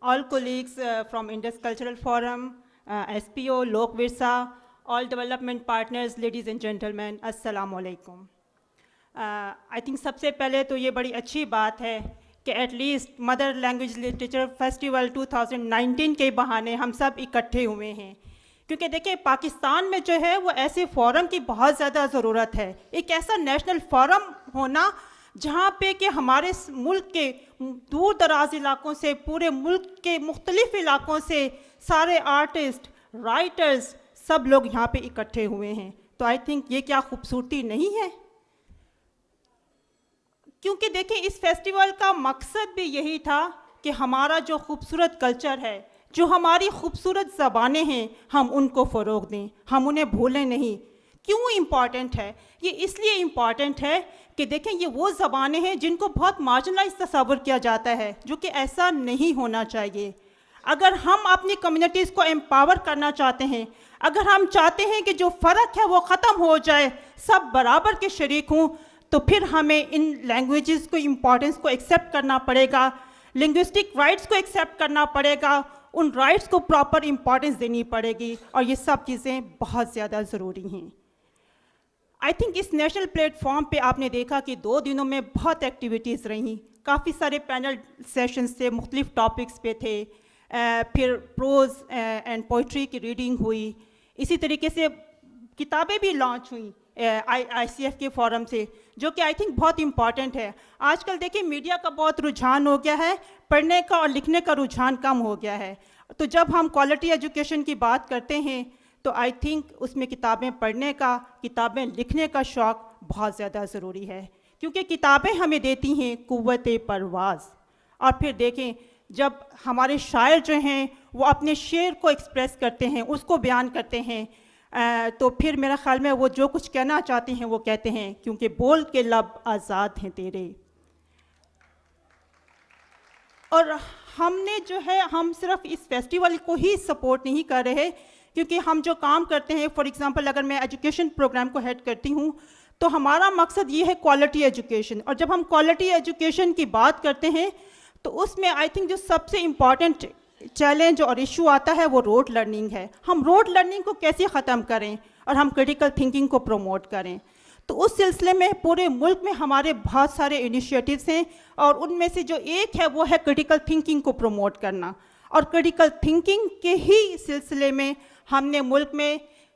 All colleagues from Indus Cultural Forum, SPO, Lok Virsa, all development partners, ladies and gentlemen, Assalamu alaikum. I think سب سے پہلے تو یہ بڑی اچھی بات ہے کہ at least mother language literature festival 2019 کے بہانے ہم سب اکٹھے ہوئے ہیں، کیونکہ دیکھیں پاکستان میں جو ہے وہ ایسے فورم کی بہت زیادہ ضرورت ہے. ایک ایسا نیشنل فورم ہونا جہاں پہ کہ ہمارے ملک کے دور دراز علاقوں سے، پورے ملک کے مختلف علاقوں سے سارے آرٹسٹ، رائٹرز، سب لوگ یہاں پہ اکٹھے ہوئے ہیں. تو آئی تھنک یہ کیا خوبصورتی نہیں ہے؟ کیونکہ دیکھیں اس فیسٹیول کا مقصد بھی یہی تھا کہ ہمارا جو خوبصورت کلچر ہے، جو ہماری خوبصورت زبانیں ہیں، ہم ان کو فروغ دیں، ہم انہیں بھولیں نہیں. کیوں امپورٹنٹ ہے؟ یہ اس لیے امپورٹنٹ ہے کہ دیکھیں یہ وہ زبانیں ہیں جن کو بہت مارجنلائز تصور کیا جاتا ہے، جو کہ ایسا نہیں ہونا چاہیے. اگر ہم اپنی کمیونٹیز کو امپاور کرنا چاہتے ہیں، اگر ہم چاہتے ہیں کہ جو فرق ہے وہ ختم ہو جائے، سب برابر کے شریک ہوں، تو پھر ہمیں ان لینگویجز کو امپورٹنس کو ایکسیپٹ کرنا پڑے گا، لنگوسٹک رائٹس کو ایکسیپٹ کرنا پڑے گا، ان رائٹس کو پراپر امپورٹنس دینی پڑے گی، اور یہ سب چیزیں بہت زیادہ ضروری ہیں. آئی تھنک اس نیشنل پلیٹ فارم پہ آپ نے دیکھا کہ 2 دنوں میں بہت ایکٹیویٹیز رہیں، کافی سارے پینل سیشنز تھے، مختلف ٹاپکس پہ تھے، پھر پروز اینڈ پوئٹری کی ریڈنگ ہوئی، اسی طریقے سے کتابیں بھی لانچ ہوئیں آئی سی ایف کے فورم سے، جو کہ آئی تھنک بہت امپورٹنٹ ہے. آج کل دیکھیں میڈیا کا بہت رجحان ہو گیا ہے، پڑھنے کا اور لکھنے کا رجحان کم ہو گیا ہے. تو جب ہم کوالٹی ایجوکیشن کی بات کرتے ہیں تو آئی تھنک اس میں کتابیں پڑھنے کا، کتابیں لکھنے کا شوق بہت زیادہ ضروری ہے، کیونکہ کتابیں ہمیں دیتی ہیں قوت پرواز. اور پھر دیکھیں جب ہمارے شاعر جو ہیں وہ اپنے شعر کو ایکسپریس کرتے ہیں، اس کو بیان کرتے ہیں، تو پھر میرا خیال میں وہ جو کچھ کہنا چاہتے ہیں وہ کہتے ہیں، کیونکہ بول کے لب آزاد ہیں تیرے. اور ہم نے جو ہے، ہم صرف اس فیسٹیول کو ہی سپورٹ نہیں کر رہے، کیونکہ ہم جو کام کرتے ہیں، فار ایگزامپل اگر میں ایجوکیشن پروگرام کو ہیڈ کرتی ہوں تو ہمارا مقصد یہ ہے کوالٹی ایجوکیشن. اور جب ہم کوالٹی ایجوکیشن کی بات کرتے ہیں تو اس میں آئی تھنک جو سب سے امپورٹنٹ چیلنج اور ایشو آتا ہے وہ روٹ لرننگ ہے. ہم روٹ لرننگ کو کیسے ختم کریں اور ہم کریٹیکل تھنکنگ کو پروموٹ کریں. تو اس سلسلے میں پورے ملک میں ہمارے بہت سارے انیشیٹوز ہیں، اور ان میں سے جو ایک ہے وہ ہے کریٹیکل تھنکنگ کو پروموٹ کرنا. اور کریٹیکل تھنکنگ کے ہی سلسلے میں ہم نے ملک میں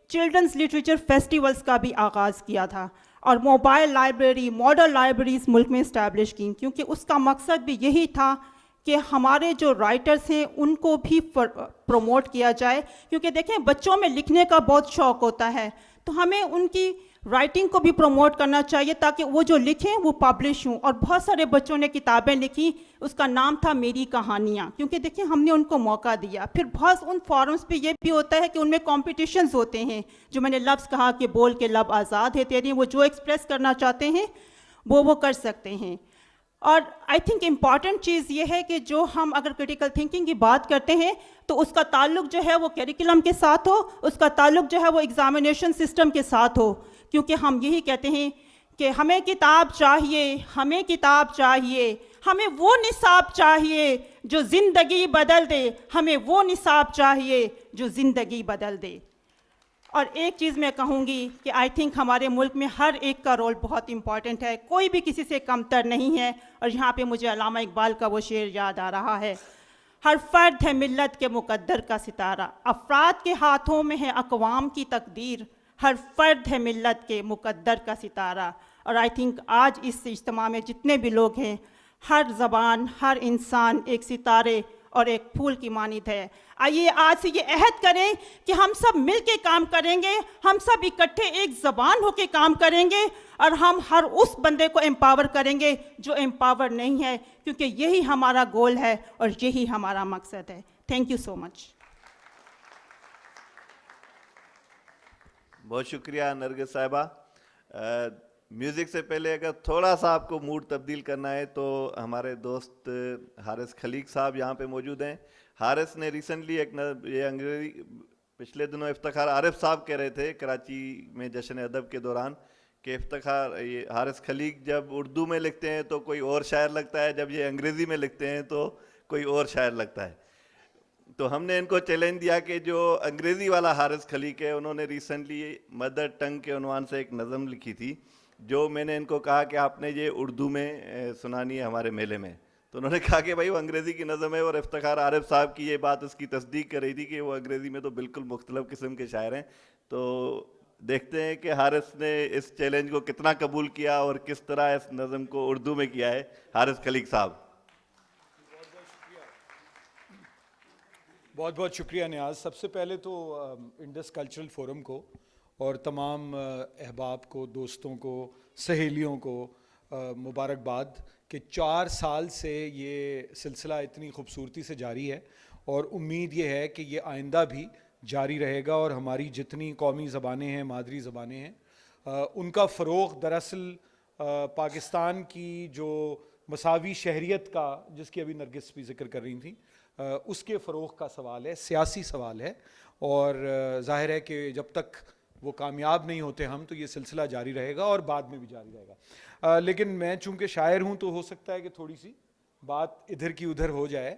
چلڈرنز لٹریچر فیسٹیولز کا بھی آغاز کیا تھا، اور موبائل لائبریری، ماڈل لائبریریز ملک میں اسٹیبلش کیں، کیونکہ اس کا مقصد بھی یہی تھا کہ ہمارے جو رائٹرز ہیں ان کو بھی پروموٹ کیا جائے. کیونکہ دیکھیں بچوں میں لکھنے کا بہت شوق ہوتا ہے، تو ہمیں ان کی رائٹنگ کو بھی پروموٹ کرنا چاہیے تاکہ وہ جو لکھیں وہ پبلش ہوں. اور بہت سارے بچوں نے کتابیں لکھی، اس کا نام تھا میری کہانیاں، کیونکہ دیکھیں ہم نے ان کو موقع دیا. پھر بہت ان فورمز پہ یہ بھی ہوتا ہے کہ ان میں کمپٹیشنز ہوتے ہیں، جو میں نے لفظ کہا کہ بول کے لب آزاد ہے تیری، وہ جو ایکسپریس کرنا چاہتے ہیں وہ کر سکتے ہیں. اور آئی تھنک امپورٹنٹ چیز یہ ہے کہ جو ہم اگر کریٹیکل تھنکنگ کی بات کرتے ہیں تو اس کا تعلق جو ہے وہ کیریکولم کے ساتھ ہو، اس کا تعلق جو ہے وہ ایگزامینیشن سسٹم کے ساتھ ہو. کیونکہ ہم یہی کہتے ہیں کہ ہمیں کتاب چاہیے، ہمیں کتاب چاہیے، ہمیں وہ نصاب چاہیے جو زندگی بدل دے، ہمیں وہ نصاب چاہیے جو زندگی بدل دے. اور ایک چیز میں کہوں گی کہ آئی تھنک ہمارے ملک میں ہر ایک کا رول بہت امپورٹنٹ ہے، کوئی بھی کسی سے کمتر نہیں ہے. اور یہاں پہ مجھے علامہ اقبال کا وہ شعر یاد آ رہا ہے، ہر فرد ہے ملت کے مقدر کا ستارہ، افراد کے ہاتھوں میں ہے اقوام کی تقدیر، ہر فرد ہے ملت کے مقدر کا ستارہ. اور آئی تھنک آج اس اجتماع میں جتنے بھی لوگ ہیں، ہر زبان، ہر انسان ایک ستارے اور ایک پھول کی مانند ہے. آئیے آج سے یہ عہد کریں کہ ہم سب مل کے کام کریں گے، ہم سب اکٹھے ایک زبان ہو کے کام کریں گے، اور ہم ہر اس بندے کو امپاور کریں گے جو امپاور نہیں ہے، کیونکہ یہی ہمارا گول ہے اور یہی ہمارا مقصد ہے. تھینک یو سو مچ. بہت شکریہ نرگس صاحبہ. میوزک سے پہلے اگر تھوڑا سا آپ کو موڈ تبدیل کرنا ہے تو ہمارے دوست حارث خلیق صاحب یہاں پہ موجود ہیں. حارث نے ریسنٹلی ایک یہ انگریزی پچھلے دنوں افتخار عارف صاحب کہہ رہے تھے کراچی میں جشن ادب کے دوران کہ افتخار یہ حارث خلیق جب اردو میں لکھتے ہیں تو کوئی اور شاعر لگتا ہے، جب یہ انگریزی میں لکھتے ہیں تو کوئی اور شاعر لگتا ہے. تو ہم نے ان کو چیلنج دیا کہ جو انگریزی والا حارث خلیق ہے انہوں نے ریسنٹلی مدر ٹنگ کے عنوان سے ایک نظم لکھی تھی، جو میں نے ان کو کہا کہ آپ نے یہ اردو میں سنانی ہے ہمارے میلے میں. تو انہوں نے کہا کہ بھائی وہ انگریزی کی نظم ہے، اور افتخار عارف صاحب کی یہ بات اس کی تصدیق کر رہی تھی کہ وہ انگریزی میں تو بالکل مختلف قسم کے شاعر ہیں. تو دیکھتے ہیں کہ حارث نے اس چیلنج کو کتنا قبول کیا اور کس طرح اس نظم کو اردو میں کیا ہے. حارث خلیق صاحب. بہت بہت شکریہ نیاز. سب سے پہلے تو انڈس کلچرل فورم کو اور تمام احباب کو، دوستوں کو، سہیلیوں کو مبارکباد کہ 4 سال سے یہ سلسلہ اتنی خوبصورتی سے جاری ہے، اور امید یہ ہے کہ یہ آئندہ بھی جاری رہے گا. اور ہماری جتنی قومی زبانیں ہیں، مادری زبانیں ہیں، ان کا فروغ دراصل پاکستان کی جو مساوی شہریت کا، جس کی ابھی نرگس بھی ذکر کر رہی تھیں، اس کے فروغ کا سوال ہے، سیاسی سوال ہے. اور ظاہر ہے کہ جب تک وہ کامیاب نہیں ہوتے ہم، تو یہ سلسلہ جاری رہے گا اور بعد میں بھی جاری رہے گا. لیکن میں چونکہ شاعر ہوں تو ہو سکتا ہے کہ تھوڑی سی بات ادھر کی ادھر ہو جائے.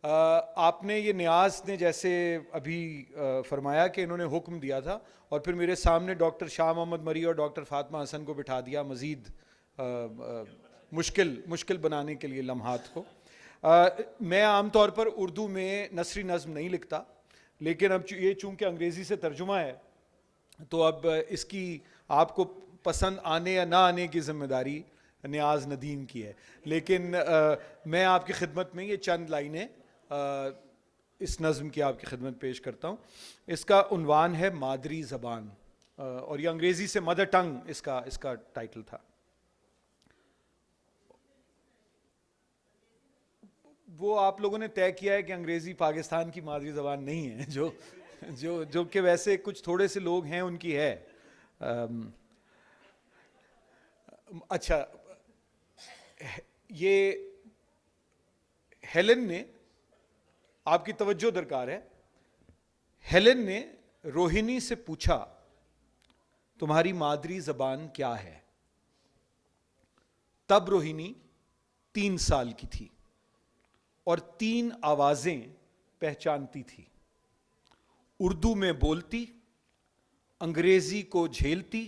آپ نے یہ نیاز نے جیسے ابھی فرمایا کہ انہوں نے حکم دیا تھا، اور پھر میرے سامنے ڈاکٹر شاہ محمد مری اور ڈاکٹر فاطمہ حسن کو بٹھا دیا مزید مشکل بنانے کے لیے لمحات کو. میں عام طور پر اردو میں نثری نظم نہیں لکھتا، لیکن اب یہ چونکہ انگریزی سے ترجمہ ہے تو اب اس کی آپ کو پسند آنے یا نہ آنے کی ذمہ داری نیاز ندیم کی ہے. لیکن میں آپ کی خدمت میں یہ چند لائنیں اس نظم کی آپ کی خدمت پیش کرتا ہوں. اس کا عنوان ہے مادری زبان، اور یہ انگریزی سے مدر ٹنگ اس کا ٹائٹل تھا. وہ آپ لوگوں نے طے کیا ہے کہ انگریزی پاکستان کی مادری زبان نہیں ہے، جو کہ ویسے کچھ تھوڑے سے لوگ ہیں ان کی ہے. اچھا، یہ ہیلن نے، آپ کی توجہ درکار ہے، ہیلن نے روہنی سے پوچھا تمہاری مادری زبان کیا ہے؟ تب روہنی 3 سال کی تھی اور 3 آوازیں پہچانتی تھی. اردو میں بولتی، انگریزی کو جھیلتی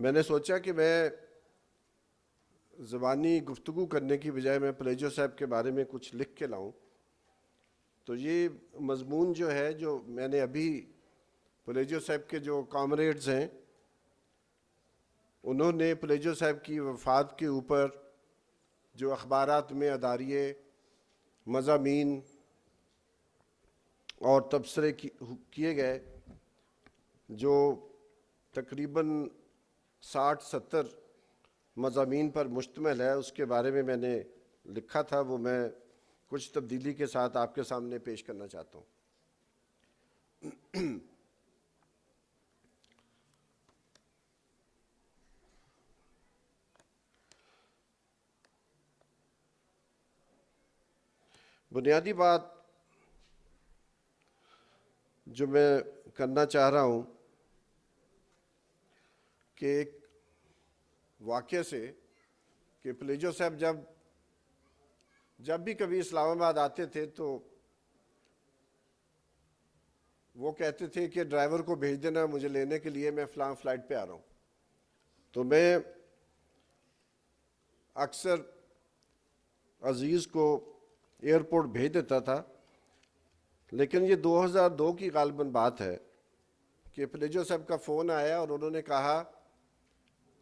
میں نے سوچا کہ میں زبانی گفتگو کرنے کی بجائے میں پلیجو صاحب کے بارے میں کچھ لکھ کے لاؤں. تو یہ مضمون جو ہے جو میں نے ابھی پلیجو صاحب کے جو کامریڈز ہیں انہوں نے پلیجو صاحب کی وفات کے اوپر جو اخبارات میں اداریے مضامین اور تبصرے کیے گئے جو تقریباً 60-70 مضامین پر مشتمل ہے اس کے بارے میں نے لکھا تھا. وہ میں کچھ تبدیلی کے ساتھ آپ کے سامنے پیش کرنا چاہتا ہوں. بنیادی بات جو میں کرنا چاہ رہا ہوں کہ ایک واقعے سے کہ پلیجو صاحب جب بھی کبھی اسلام آباد آتے تھے تو وہ کہتے تھے کہ ڈرائیور کو بھیج دینا مجھے لینے کے لیے، میں فلاں فلائٹ پہ آ رہا ہوں. تو میں اکثر عزیز کو ایئرپورٹ بھیج دیتا تھا. لیکن یہ 2002 کی غالباً بات ہے کہ پلیجو صاحب کا فون آیا اور انہوں نے کہا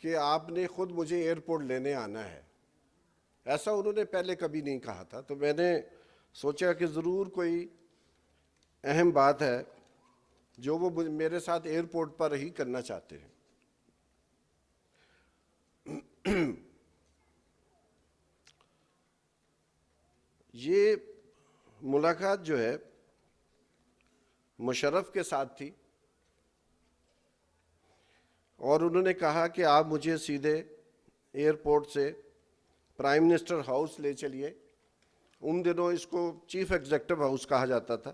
کہ آپ نے خود مجھے ایئرپورٹ لینے آنا ہے. ایسا انہوں نے پہلے کبھی نہیں کہا تھا. تو میں نے سوچا کہ ضرور کوئی اہم بات ہے جو وہ میرے ساتھ ایئرپورٹ پر ہی کرنا چاہتے ہیں. یہ ملاقات جو ہے مشرف کے ساتھ تھی اور انہوں نے کہا کہ آپ مجھے سیدھے ایئرپورٹ سے پرائم منسٹر ہاؤس لے چلیے. ان دنوں اس کو چیف ایگزیکٹو ہاؤس کہا جاتا تھا.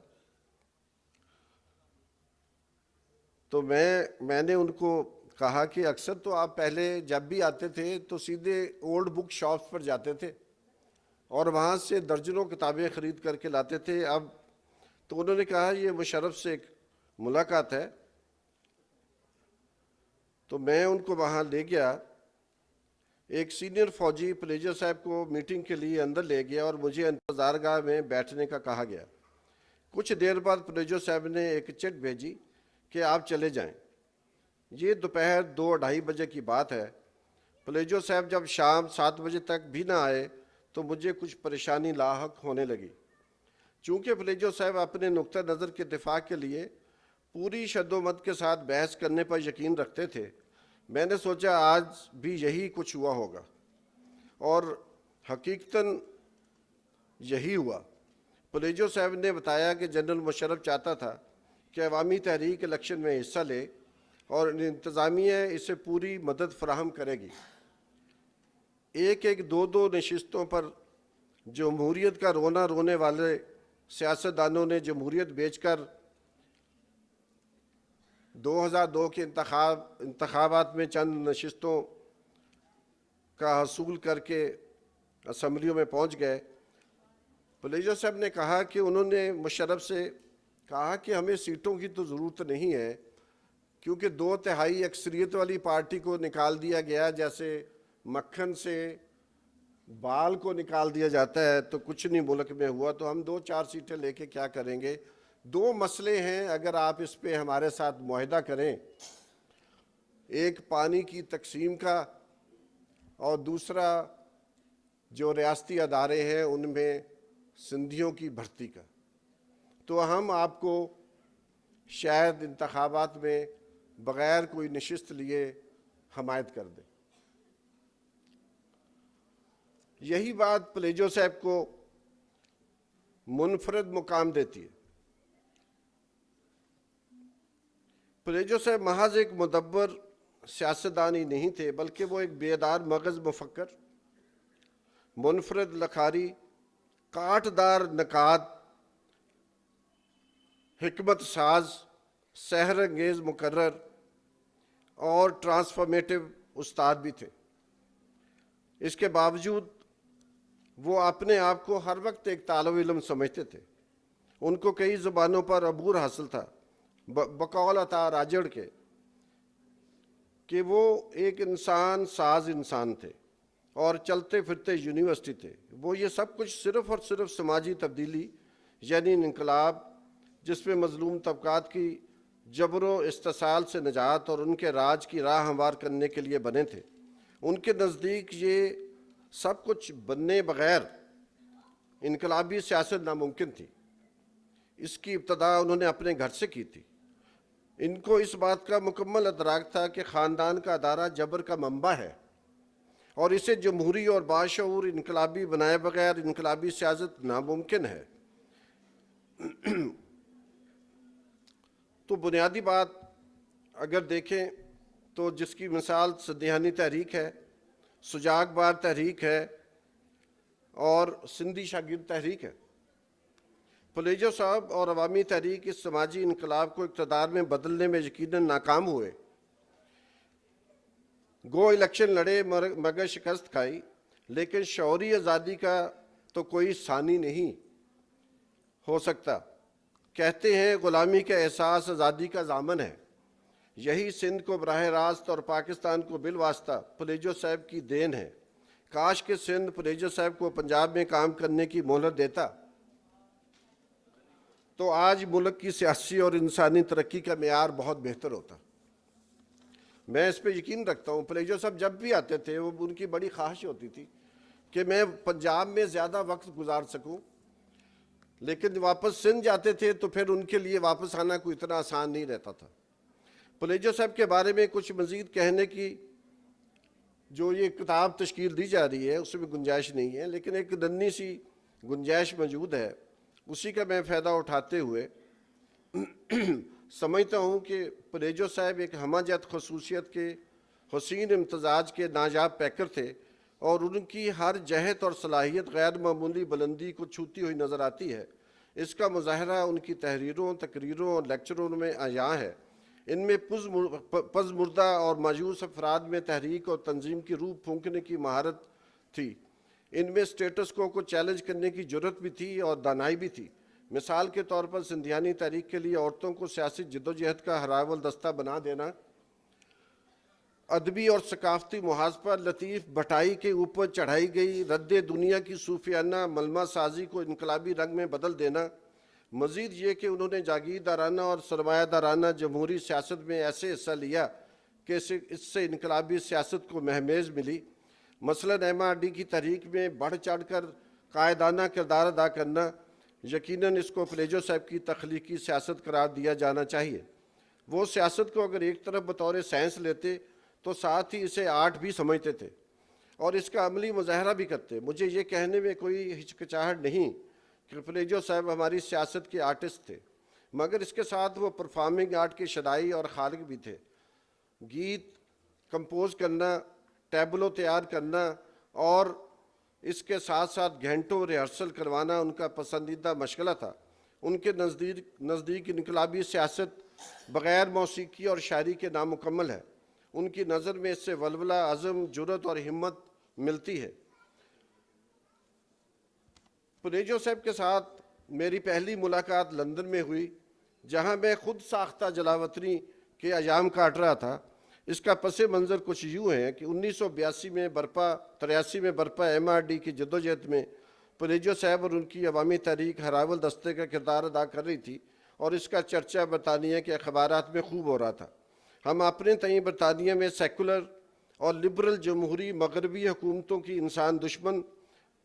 تو میں نے ان کو کہا کہ اکثر تو آپ پہلے جب بھی آتے تھے تو سیدھے اولڈ بک شاپس پر جاتے تھے اور وہاں سے درجنوں کتابیں خرید کر کے لاتے تھے. اب تو انہوں نے کہا یہ مشرف سے ایک ملاقات ہے. تو میں ان کو وہاں لے گیا. ایک سینئر فوجی پلیجو صاحب کو میٹنگ کے لیے اندر لے گیا اور مجھے انتظارگاہ میں بیٹھنے کا کہا گیا. کچھ دیر بعد پلیجو صاحب نے ایک چٹ بھیجی کہ آپ چلے جائیں. یہ دوپہر 2-2:30 بجے کی بات ہے. پلیجو صاحب جب شام 7 بجے تک بھی نہ آئے تو مجھے کچھ پریشانی لاحق ہونے لگی. چونکہ پلیجو صاحب اپنے نقطہ نظر کے دفاع کے لیے پوری شد و مت کے ساتھ بحث کرنے پر یقین رکھتے تھے، میں نے سوچا آج بھی یہی کچھ ہوا ہوگا. اور حقیقتاً یہی ہوا. پلیجو صاحب نے بتایا کہ جنرل مشرف چاہتا تھا کہ عوامی تحریک الیکشن میں حصہ لے اور انتظامیہ اسے پوری مدد فراہم کرے گی. 1-2 نشستوں پر جمہوریت کا رونا رونے والے سیاستدانوں نے جمہوریت بیچ کر 2002 کے انتخابات میں چند نشستوں کا حصول کر کے اسمبلیوں میں پہنچ گئے. پلیجو صاحب نے کہا کہ انہوں نے مشرف سے کہا کہ ہمیں سیٹوں کی تو ضرورت نہیں ہے کیونکہ 2/3 اکثریت والی پارٹی کو نکال دیا گیا جیسے مکھن سے بال کو نکال دیا جاتا ہے تو کچھ نہیں ملک میں ہوا. تو ہم 2-4 سیٹیں لے کے کیا کریں گے. 2 مسئلے ہیں اگر آپ اس پہ ہمارے ساتھ معاہدہ کریں، ایک پانی کی تقسیم کا اور دوسرا جو ریاستی ادارے ہیں ان میں سندھیوں کی بھرتی کا. تو ہم آپ کو شاید انتخابات میں بغیر کوئی نشست لیے حمایت کر دیں. یہی بات پلیجو صاحب کو منفرد مقام دیتی ہے. پلیجو صاحب محض ایک مدبر سیاستدان ہی نہیں تھے بلکہ وہ ایک بیدار مغز مفکر، منفرد لکھاری، کاٹ دار نکات، حکمت ساز، سحر انگیز مقرر اور ٹرانسفارمیٹو استاد بھی تھے. اس کے باوجود وہ اپنے آپ کو ہر وقت ایک طالب علم سمجھتے تھے. ان کو کئی زبانوں پر عبور حاصل تھا. بقول عطا راجڑ کے کہ وہ ایک انسان ساز انسان تھے اور چلتے پھرتے یونیورسٹی تھے. وہ یہ سب کچھ صرف اور صرف سماجی تبدیلی یعنی انقلاب جس میں مظلوم طبقات کی جبر و استحصال سے نجات اور ان کے راج کی راہ ہموار کرنے کے لیے بنے تھے. ان کے نزدیک یہ سب کچھ بننے بغیر انقلابی سیاست ناممکن تھی. اس کی ابتدا انہوں نے اپنے گھر سے کی تھی. ان کو اس بات کا مکمل ادراک تھا کہ خاندان کا ادارہ جبر کا منبع ہے اور اسے جمہوری اور باشعور انقلابی بنائے بغیر انقلابی سیاست ناممکن ہے. تو بنیادی بات اگر دیکھیں تو جس کی مثال سدیہانی تحریک ہے، سجاگ بار تحریک ہے اور سندھی شاگرد تحریک ہے. پلیجو صاحب اور عوامی تحریک اس سماجی انقلاب کو اقتدار میں بدلنے میں یقیناً ناکام ہوئے. گو الیکشن لڑے مگر شکست کھائی، لیکن شعوری آزادی کا تو کوئی ثانی نہیں ہو سکتا. کہتے ہیں غلامی کا احساس آزادی کا ضامن ہے. یہی سندھ کو براہ راست اور پاکستان کو بالواسطہ پلیجو صاحب کی دین ہے. کاش کہ سندھ پلیجو صاحب کو پنجاب میں کام کرنے کی مہلت دیتا تو آج ملک کی سیاسی اور انسانی ترقی کا معیار بہت بہتر ہوتا. میں اس پہ یقین رکھتا ہوں. پلیجو صاحب جب بھی آتے تھے وہ ان کی بڑی خواہش ہوتی تھی کہ میں پنجاب میں زیادہ وقت گزار سکوں، لیکن واپس سندھ جاتے تھے تو پھر ان کے لیے واپس آنا کوئی اتنا آسان نہیں رہتا تھا. پلیجو صاحب کے بارے میں کچھ مزید کہنے کی جو یہ کتاب تشکیل دی جا رہی ہے اس میں گنجائش نہیں ہے، لیکن ایک ننھی سی گنجائش موجود ہے. اسی کا میں فائدہ اٹھاتے ہوئے سمجھتا ہوں کہ پلیجو صاحب ایک ہمہ جت خصوصیت کے حسین امتزاج کے نایاب پیکر تھے اور ان کی ہر جہت اور صلاحیت غیر معمولی بلندی کو چھوتی ہوئی نظر آتی ہے. اس کا مظاہرہ ان کی تحریروں، تقریروں اور لیکچروں میں عیاں ہے. ان میں پز مردہ اور مایوس افراد میں تحریک اور تنظیم کی روح پھونکنے کی مہارت تھی. ان میں سٹیٹس کو چیلنج کرنے کی جرت بھی تھی اور دانائی بھی تھی. مثال کے طور پر سندھیانی تحریک کے لیے عورتوں کو سیاسی جدوجہد کا ہراول دستہ بنا دینا، ادبی اور ثقافتی محاذ پر لطیف بھٹائی کے اوپر چڑھائی گئی رد دنیا کی صوفیانہ ملمہ سازی کو انقلابی رنگ میں بدل دینا، مزید یہ کہ انہوں نے جاگیردارانہ اور سرمایہ دارانہ جمہوری سیاست میں ایسے حصہ لیا کہ اس سے انقلابی سیاست کو مہمیز ملی. مثلاً MRD کی تحریک میں بڑھ چڑھ کر قائدانہ کردار ادا کرنا، یقیناً اس کو پلیجو صاحب کی تخلیقی سیاست قرار دیا جانا چاہیے. وہ سیاست کو اگر ایک طرف بطور سائنس لیتے تو ساتھ ہی اسے آرٹ بھی سمجھتے تھے اور اس کا عملی مظاہرہ بھی کرتے. مجھے یہ کہنے میں کوئی ہچکچاہٹ نہیں کہ پلیجو صاحب ہماری سیاست کے آرٹسٹ تھے، مگر اس کے ساتھ وہ پرفارمنگ آرٹ کے شدائی اور خالق بھی تھے. گیت کمپوز کرنا، ٹیبلو تیار کرنا اور اس کے ساتھ ساتھ گھنٹوں ریہرسل کروانا ان کا پسندیدہ مشغلہ تھا. ان کے نزدیک انقلابی سیاست بغیر موسیقی اور شاعری کے نامکمل ہے. ان کی نظر میں اس سے ولولہ، عزم، جرت اور ہمت ملتی ہے. پلیجو صاحب کے ساتھ میری پہلی ملاقات لندن میں ہوئی، جہاں میں خود ساختہ جلاوطنی کے ایام کاٹ رہا تھا. اس کا پس منظر کچھ یوں ہے کہ 1983 میں برپا MRD کی جدوجہد میں پلیجو صاحب اور ان کی عوامی تحریک ہراول دستے کا کردار ادا کر رہی تھی اور اس کا چرچا برطانیہ کے اخبارات میں خوب ہو رہا تھا. ہم اپنے تئیں برطانیہ میں سیکولر اور لبرل جمہوری مغربی حکومتوں کی انسان دشمن،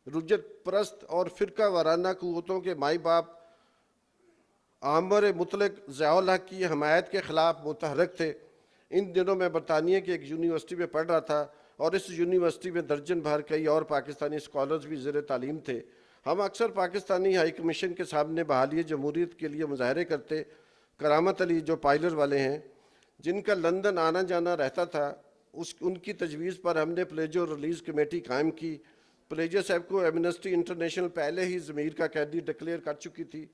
رجت پرست اور فرقہ وارانہ قوتوں کے مائی باپ عامر مطلق ضیاء الحق کی حمایت کے خلاف متحرک تھے. ان دنوں میں برطانیہ کی ایک یونیورسٹی میں پڑھ رہا تھا اور اس یونیورسٹی میں درجن بھر کئی اور پاکستانی اسکالرز بھی زیر تعلیم تھے. ہم اکثر پاکستانی ہائی کمیشن کے سامنے بحالی جمہوریت کے لیے مظاہرے کرتے. کرامت علی جو پائلر والے ہیں، جن کا لندن آنا جانا رہتا تھا، ان کی تجویز پر ہم نے پلیجو ریلیز کمیٹی قائم کی. پلیجو صاحب کو ایمنسٹی انٹرنیشنل پہلے ہی ضمیر کا قیدی ڈکلیئر کر چکی تھی.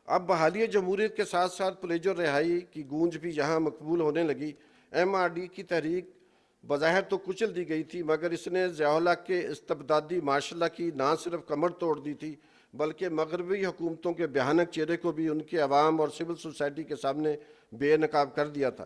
اب بحالی جمہوریت کے ساتھ ساتھ پلیجو رہائی کی گونج بھی یہاں مقبول ہونے لگی. MRD کی تحریک بظاہر تو کچل دی گئی تھی، مگر اس نے ضیاء الحق کے استبدادی معاشرہ کی نہ صرف کمر توڑ دی تھی بلکہ مغربی حکومتوں کے بھیانک چہرے کو بھی ان کے عوام اور سول سوسائٹی کے سامنے بے نقاب کر دیا تھا.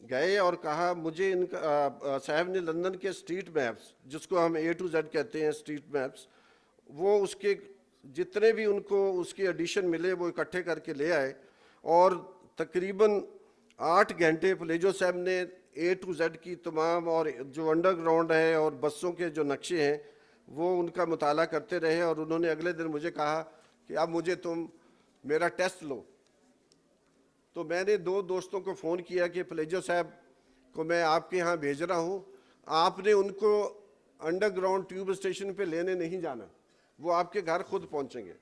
گئے اور کہا مجھے ان کا صاحب نے لندن کے اسٹریٹ میپس جس کو ہم A to Z کہتے ہیں اسٹریٹ میپس، وہ اس کے جتنے بھی ان کو اس کی ایڈیشن ملے وہ اکٹھے کر کے لے آئے، اور تقریباً 8 گھنٹے پلیجو صاحب نے A to Z کی تمام اور جو انڈر گراؤنڈ ہے اور بسوں کے جو نقشے ہیں وہ ان کا مطالعہ کرتے رہے، اور انہوں نے اگلے دن مجھے کہا کہ اب مجھے تم میرا ٹیسٹ لو۔ تو میں نے 2 دوستوں کو فون کیا کہ پلیجو صاحب کو میں آپ کے یہاں بھیج رہا ہوں، آپ نے ان کو انڈر گراؤنڈ ٹیوب اسٹیشن پہ لینے نہیں جانا، وہ آپ کے گھر خود پہنچیں گے۔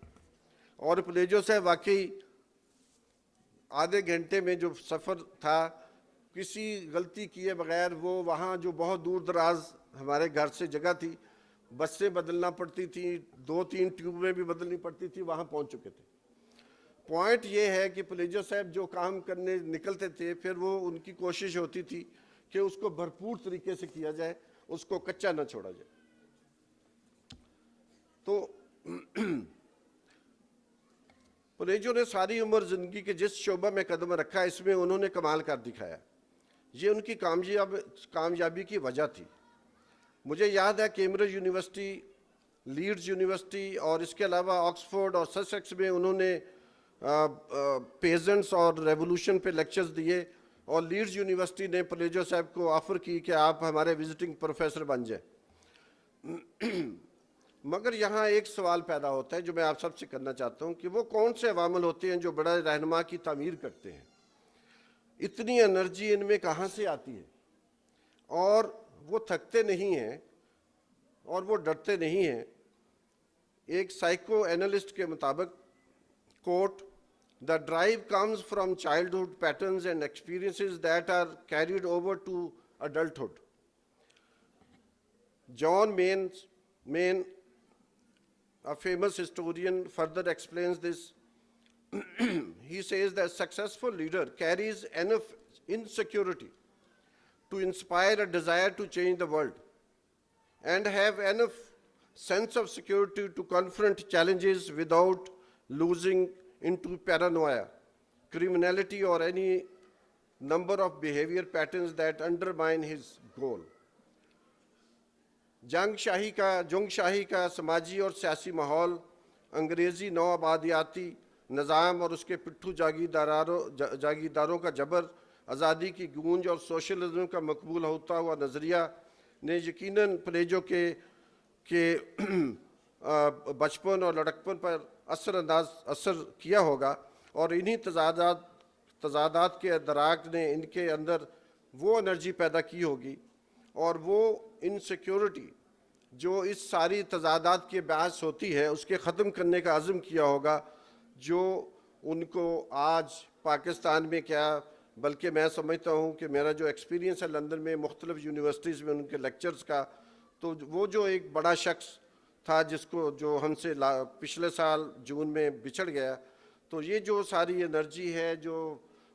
اور پلیجو صاحب واقعی آدھے گھنٹے میں جو سفر تھا کسی غلطی کیے بغیر، وہ وہاں جو بہت دور دراز ہمارے گھر سے جگہ تھی، بسیں بدلنا پڑتی تھیں، 2-3 ٹیوبیں بھی بدلنی پڑتی تھی، وہاں پہنچ چکے تھے۔ پوائنٹ یہ ہے کہ پلیجو صاحب جو کام کرنے نکلتے تھے پھر وہ ان کی کوشش ہوتی تھی کہ اس کو بھرپور طریقے سے کیا جائے، اس کو کچا نہ چھوڑا جائے۔ تو پلیجو نے ساری عمر زندگی کے جس شعبہ میں قدم رکھا اس میں انہوں نے کمال کر دکھایا، یہ ان کی کامیابی کی وجہ تھی۔ مجھے یاد ہے کیمبرج یونیورسٹی، لیڈز یونیورسٹی اور اس کے علاوہ آکسفورڈ اور سسیکس میں انہوں نے پیزنٹس اور ریولوشن پہ لیکچرز دیے، اور لیڈز یونیورسٹی نے پلیجو صاحب کو آفر کی کہ آپ ہمارے وزٹنگ پروفیسر بن جائیں۔ مگر یہاں ایک سوال پیدا ہوتا ہے جو میں آپ سب سے کرنا چاہتا ہوں کہ وہ کون سے عوامل ہوتے ہیں جو بڑا رہنما کی تعمیر کرتے ہیں؟ اتنی انرجی ان میں کہاں سے آتی ہے؟ اور وہ تھکتے نہیں ہیں اور وہ ڈرتے نہیں ہیں۔ ایک سائیکو اینالسٹ کے مطابق کوٹ The drive comes from childhood patterns and experiences that are carried over to adulthood. John Main, a famous historian, further explains this. He says that a successful leader carries enough insecurity to inspire a desire to change the world and have enough sense of security to confront challenges without losing into paranoia, criminality, or any number of behavior patterns that undermine his goal. جنگ شاہی کا سماجی اور سیاسی ماحول، انگریزی نو آبادیاتی نظام اور اس کے پٹھو جاگیرداروں کا جبر، آزادی کی گونج اور سوشلزم کا مقبول ہوتا ہوا نظریہ نے یقیناً پلیجو کے بچپن اور لڑکپن پر اثر کیا ہوگا، اور انہی تضادات کے ادراک نے ان کے اندر وہ انرجی پیدا کی ہوگی اور وہ انسیکیورٹی جو اس ساری تضادات کے باعث ہوتی ہے اس کے ختم کرنے کا عزم کیا ہوگا، جو ان کو آج پاکستان میں کیا بلکہ میں سمجھتا ہوں کہ میرا جو ایکسپیرینس ہے لندن میں مختلف یونیورسٹیز میں ان کے لیکچرز کا، تو وہ جو ایک بڑا شخص تھا جس کو جو ہم سے پچھلے سال جون میں بچھڑ گیا، تو یہ جو ساری انرجی ہے، جو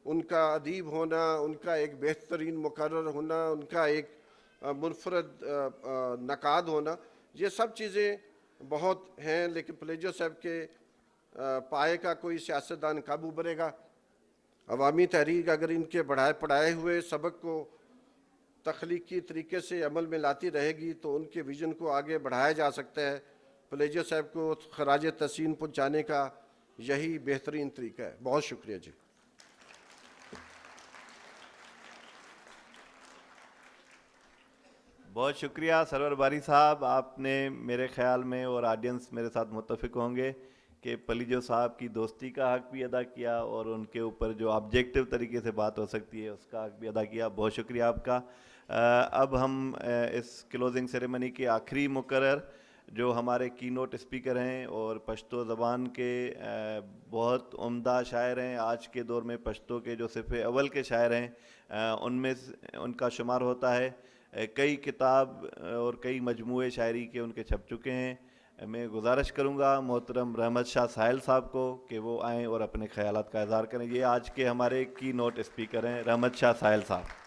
ان کا ادیب ہونا، ان کا ایک بہترین مقرر ہونا، ان کا ایک منفرد نقاد ہونا، یہ سب چیزیں بہت ہیں، لیکن پلیجو صاحب کے پائے کا کوئی سیاستدان کب ابھرے گا؟ عوامی تحریک اگر ان کے پڑھائے ہوئے سبق کو تخلیقی طریقے سے عمل میں لاتی رہے گی تو ان کے ویژن کو آگے بڑھایا جا سکتا ہے۔ پلیجو صاحب کو خراج تحسین پہنچانے کا یہی بہترین طریقہ ہے۔ بہت شکریہ جی۔ بہت شکریہ سرور باری صاحب، آپ نے میرے خیال میں اور آڈینس میرے ساتھ متفق ہوں گے کہ پلیجو صاحب کی دوستی کا حق بھی ادا کیا اور ان کے اوپر جو آبجیکٹو طریقے سے بات ہو سکتی ہے اس کا حق بھی ادا کیا۔ بہت شکریہ آپ کا۔ اب ہم اس کلوزنگ سیریمنی کے آخری مقرر جو ہمارے کی نوٹ اسپیکر ہیں اور پشتو زبان کے بہت عمدہ شاعر ہیں، آج کے دور میں پشتو کے جو صفِ اول کے شاعر ہیں ان کا شمار ہوتا ہے۔ کئی کتاب اور کئی مجموعے شاعری کے ان کے چھپ چکے ہیں۔ میں گزارش کروں گا محترم رحمت شاہ ساحل صاحب کو کہ وہ آئیں اور اپنے خیالات کا اظہار کریں۔ یہ آج کے ہمارے کی نوٹ اسپیکر ہیں رحمت شاہ ساحل صاحب۔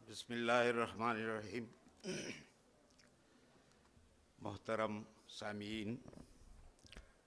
بسم اللہ الرحمن الرحیم۔ محترم سامعین،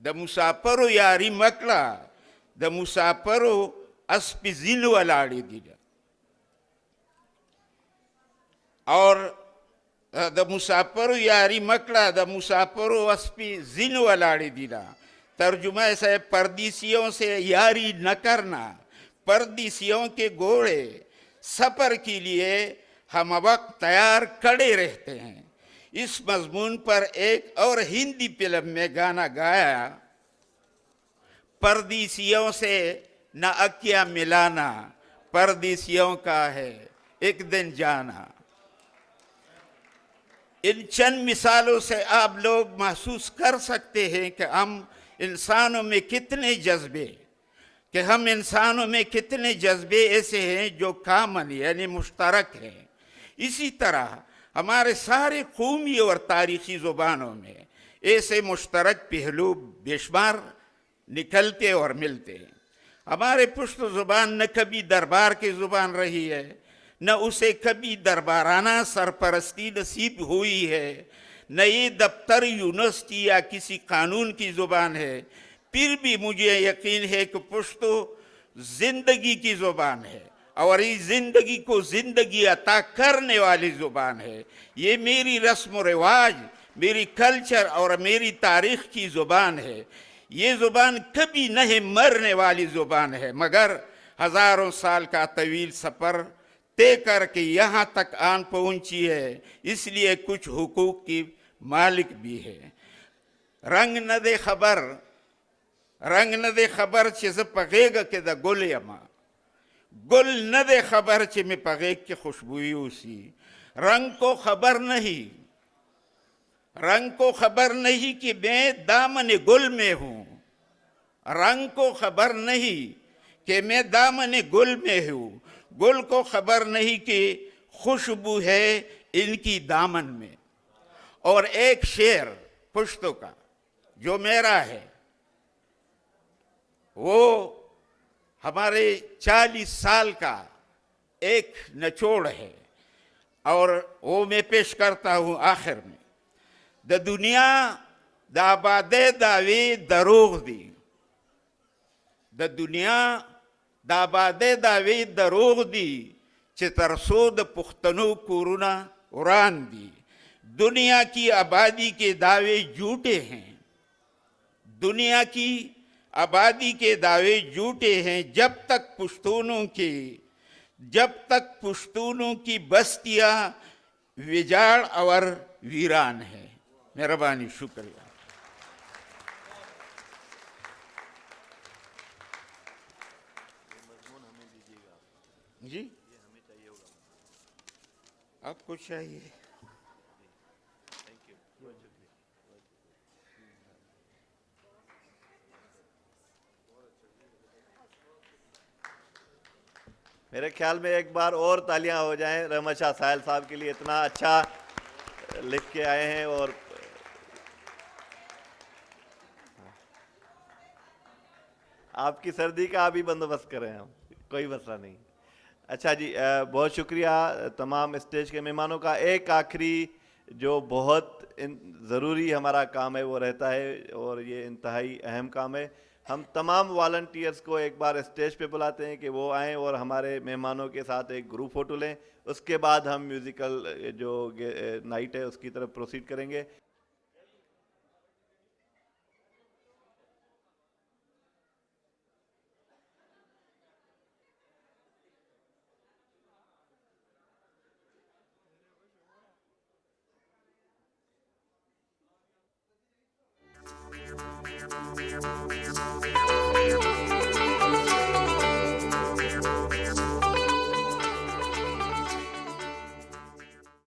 د مسافرو یاری مکړه د مسافرو اسپې ځینې ولاړې دي اور د مسافرو یاری مکړه د مسافرو اسپې ځینې ولاړې دي ترجمہ ہے پردیسیوں سے یاری نہ کرنا پردیسیوں کے گھوڑے سفر کے لیے ہم وقت تیار کھڑے رہتے ہیں. اس مضمون پر ایک اور ہندی فلم میں گانا گایا پردیسیوں سے نہ اکیا ملانا پردیسیوں کا ہے ایک دن جانا. ان چند مثالوں سے آپ لوگ محسوس کر سکتے ہیں کہ ہم انسانوں میں کتنے جذبے ایسے ہیں جو کامن یعنی مشترک ہیں. اسی طرح ہمارے سارے قومی اور تاریخی زبانوں میں ایسے مشترک پہلو بے شمار نکلتے اور ملتے ہیں. ہمارے پشت زبان نہ کبھی دربار کی زبان رہی ہے نہ اسے کبھی دربارانہ سرپرستی نصیب ہوئی ہے نہ یہ دفتر یونیورسٹی یا کسی قانون کی زبان ہے. پھر بھی مجھے یقین ہے کہ پشتو زندگی کی زبان ہے اور اس زندگی کو زندگی عطا کرنے والی زبان ہے. یہ میری رسم و رواج میری کلچر اور میری تاریخ کی زبان ہے. یہ زبان کبھی نہیں مرنے والی زبان ہے مگر ہزاروں سال کا طویل سفر طے کر کے یہاں تک آن پہنچی ہے. اس لیے کچھ حقوق کی مالک بھی ہے. رنگ نہ دے خبر چھ ز پغیگا کہ دا گل یما گل نہ دے خبر چھ میں پغیگ کی خوشبوئی اسی. رنگ کو خبر نہیں کہ میں دامن گل میں ہوں. رنگ کو خبر نہیں کہ میں دامن گل میں ہوں. گل کو خبر نہیں کہ خوشبو ہے ان کی دامن میں. اور ایک شعر پشتو کا جو میرا ہے وہ ہمارے 40 سال کا ایک نچوڑ ہے اور وہ میں پیش کرتا ہوں آخر میں. دا دنیا دا آبادے داوی دروغ دی دا دنیا دا آبادے داوی دروغ دی چھ ترسو دا پختنو کورونا وران دی. دنیا کی آبادی کے دعوے جھوٹے ہیں. دنیا کی آبادی کے دعوے جھوٹے ہیں جب تک پشتونوں کی بستیاں وجاڑ اور ویران ہے. مہربانی شکریہ. جی آپ کو چاہیے. میرے خیال میں ایک بار اور تالیاں ہو جائیں رحمت شاہ ساحل صاحب کے لیے. اتنا اچھا لکھ کے آئے ہیں اور آپ کی سردی کا بھی بندوبست کریں ہم کوئی مسئلہ نہیں. اچھا جی بہت شکریہ تمام اسٹیج کے مہمانوں کا. ایک آخری جو بہت ضروری ہمارا کام ہے وہ رہتا ہے اور یہ انتہائی اہم کام ہے. ہم تمام والنٹیئرز کو ایک بار اسٹیج پہ بلاتے ہیں کہ وہ آئیں اور ہمارے مہمانوں کے ساتھ ایک گروپ فوٹو لیں. اس کے بعد ہم میوزیکل جو نائٹ ہے اس کی طرف پروسیڈ کریں گے.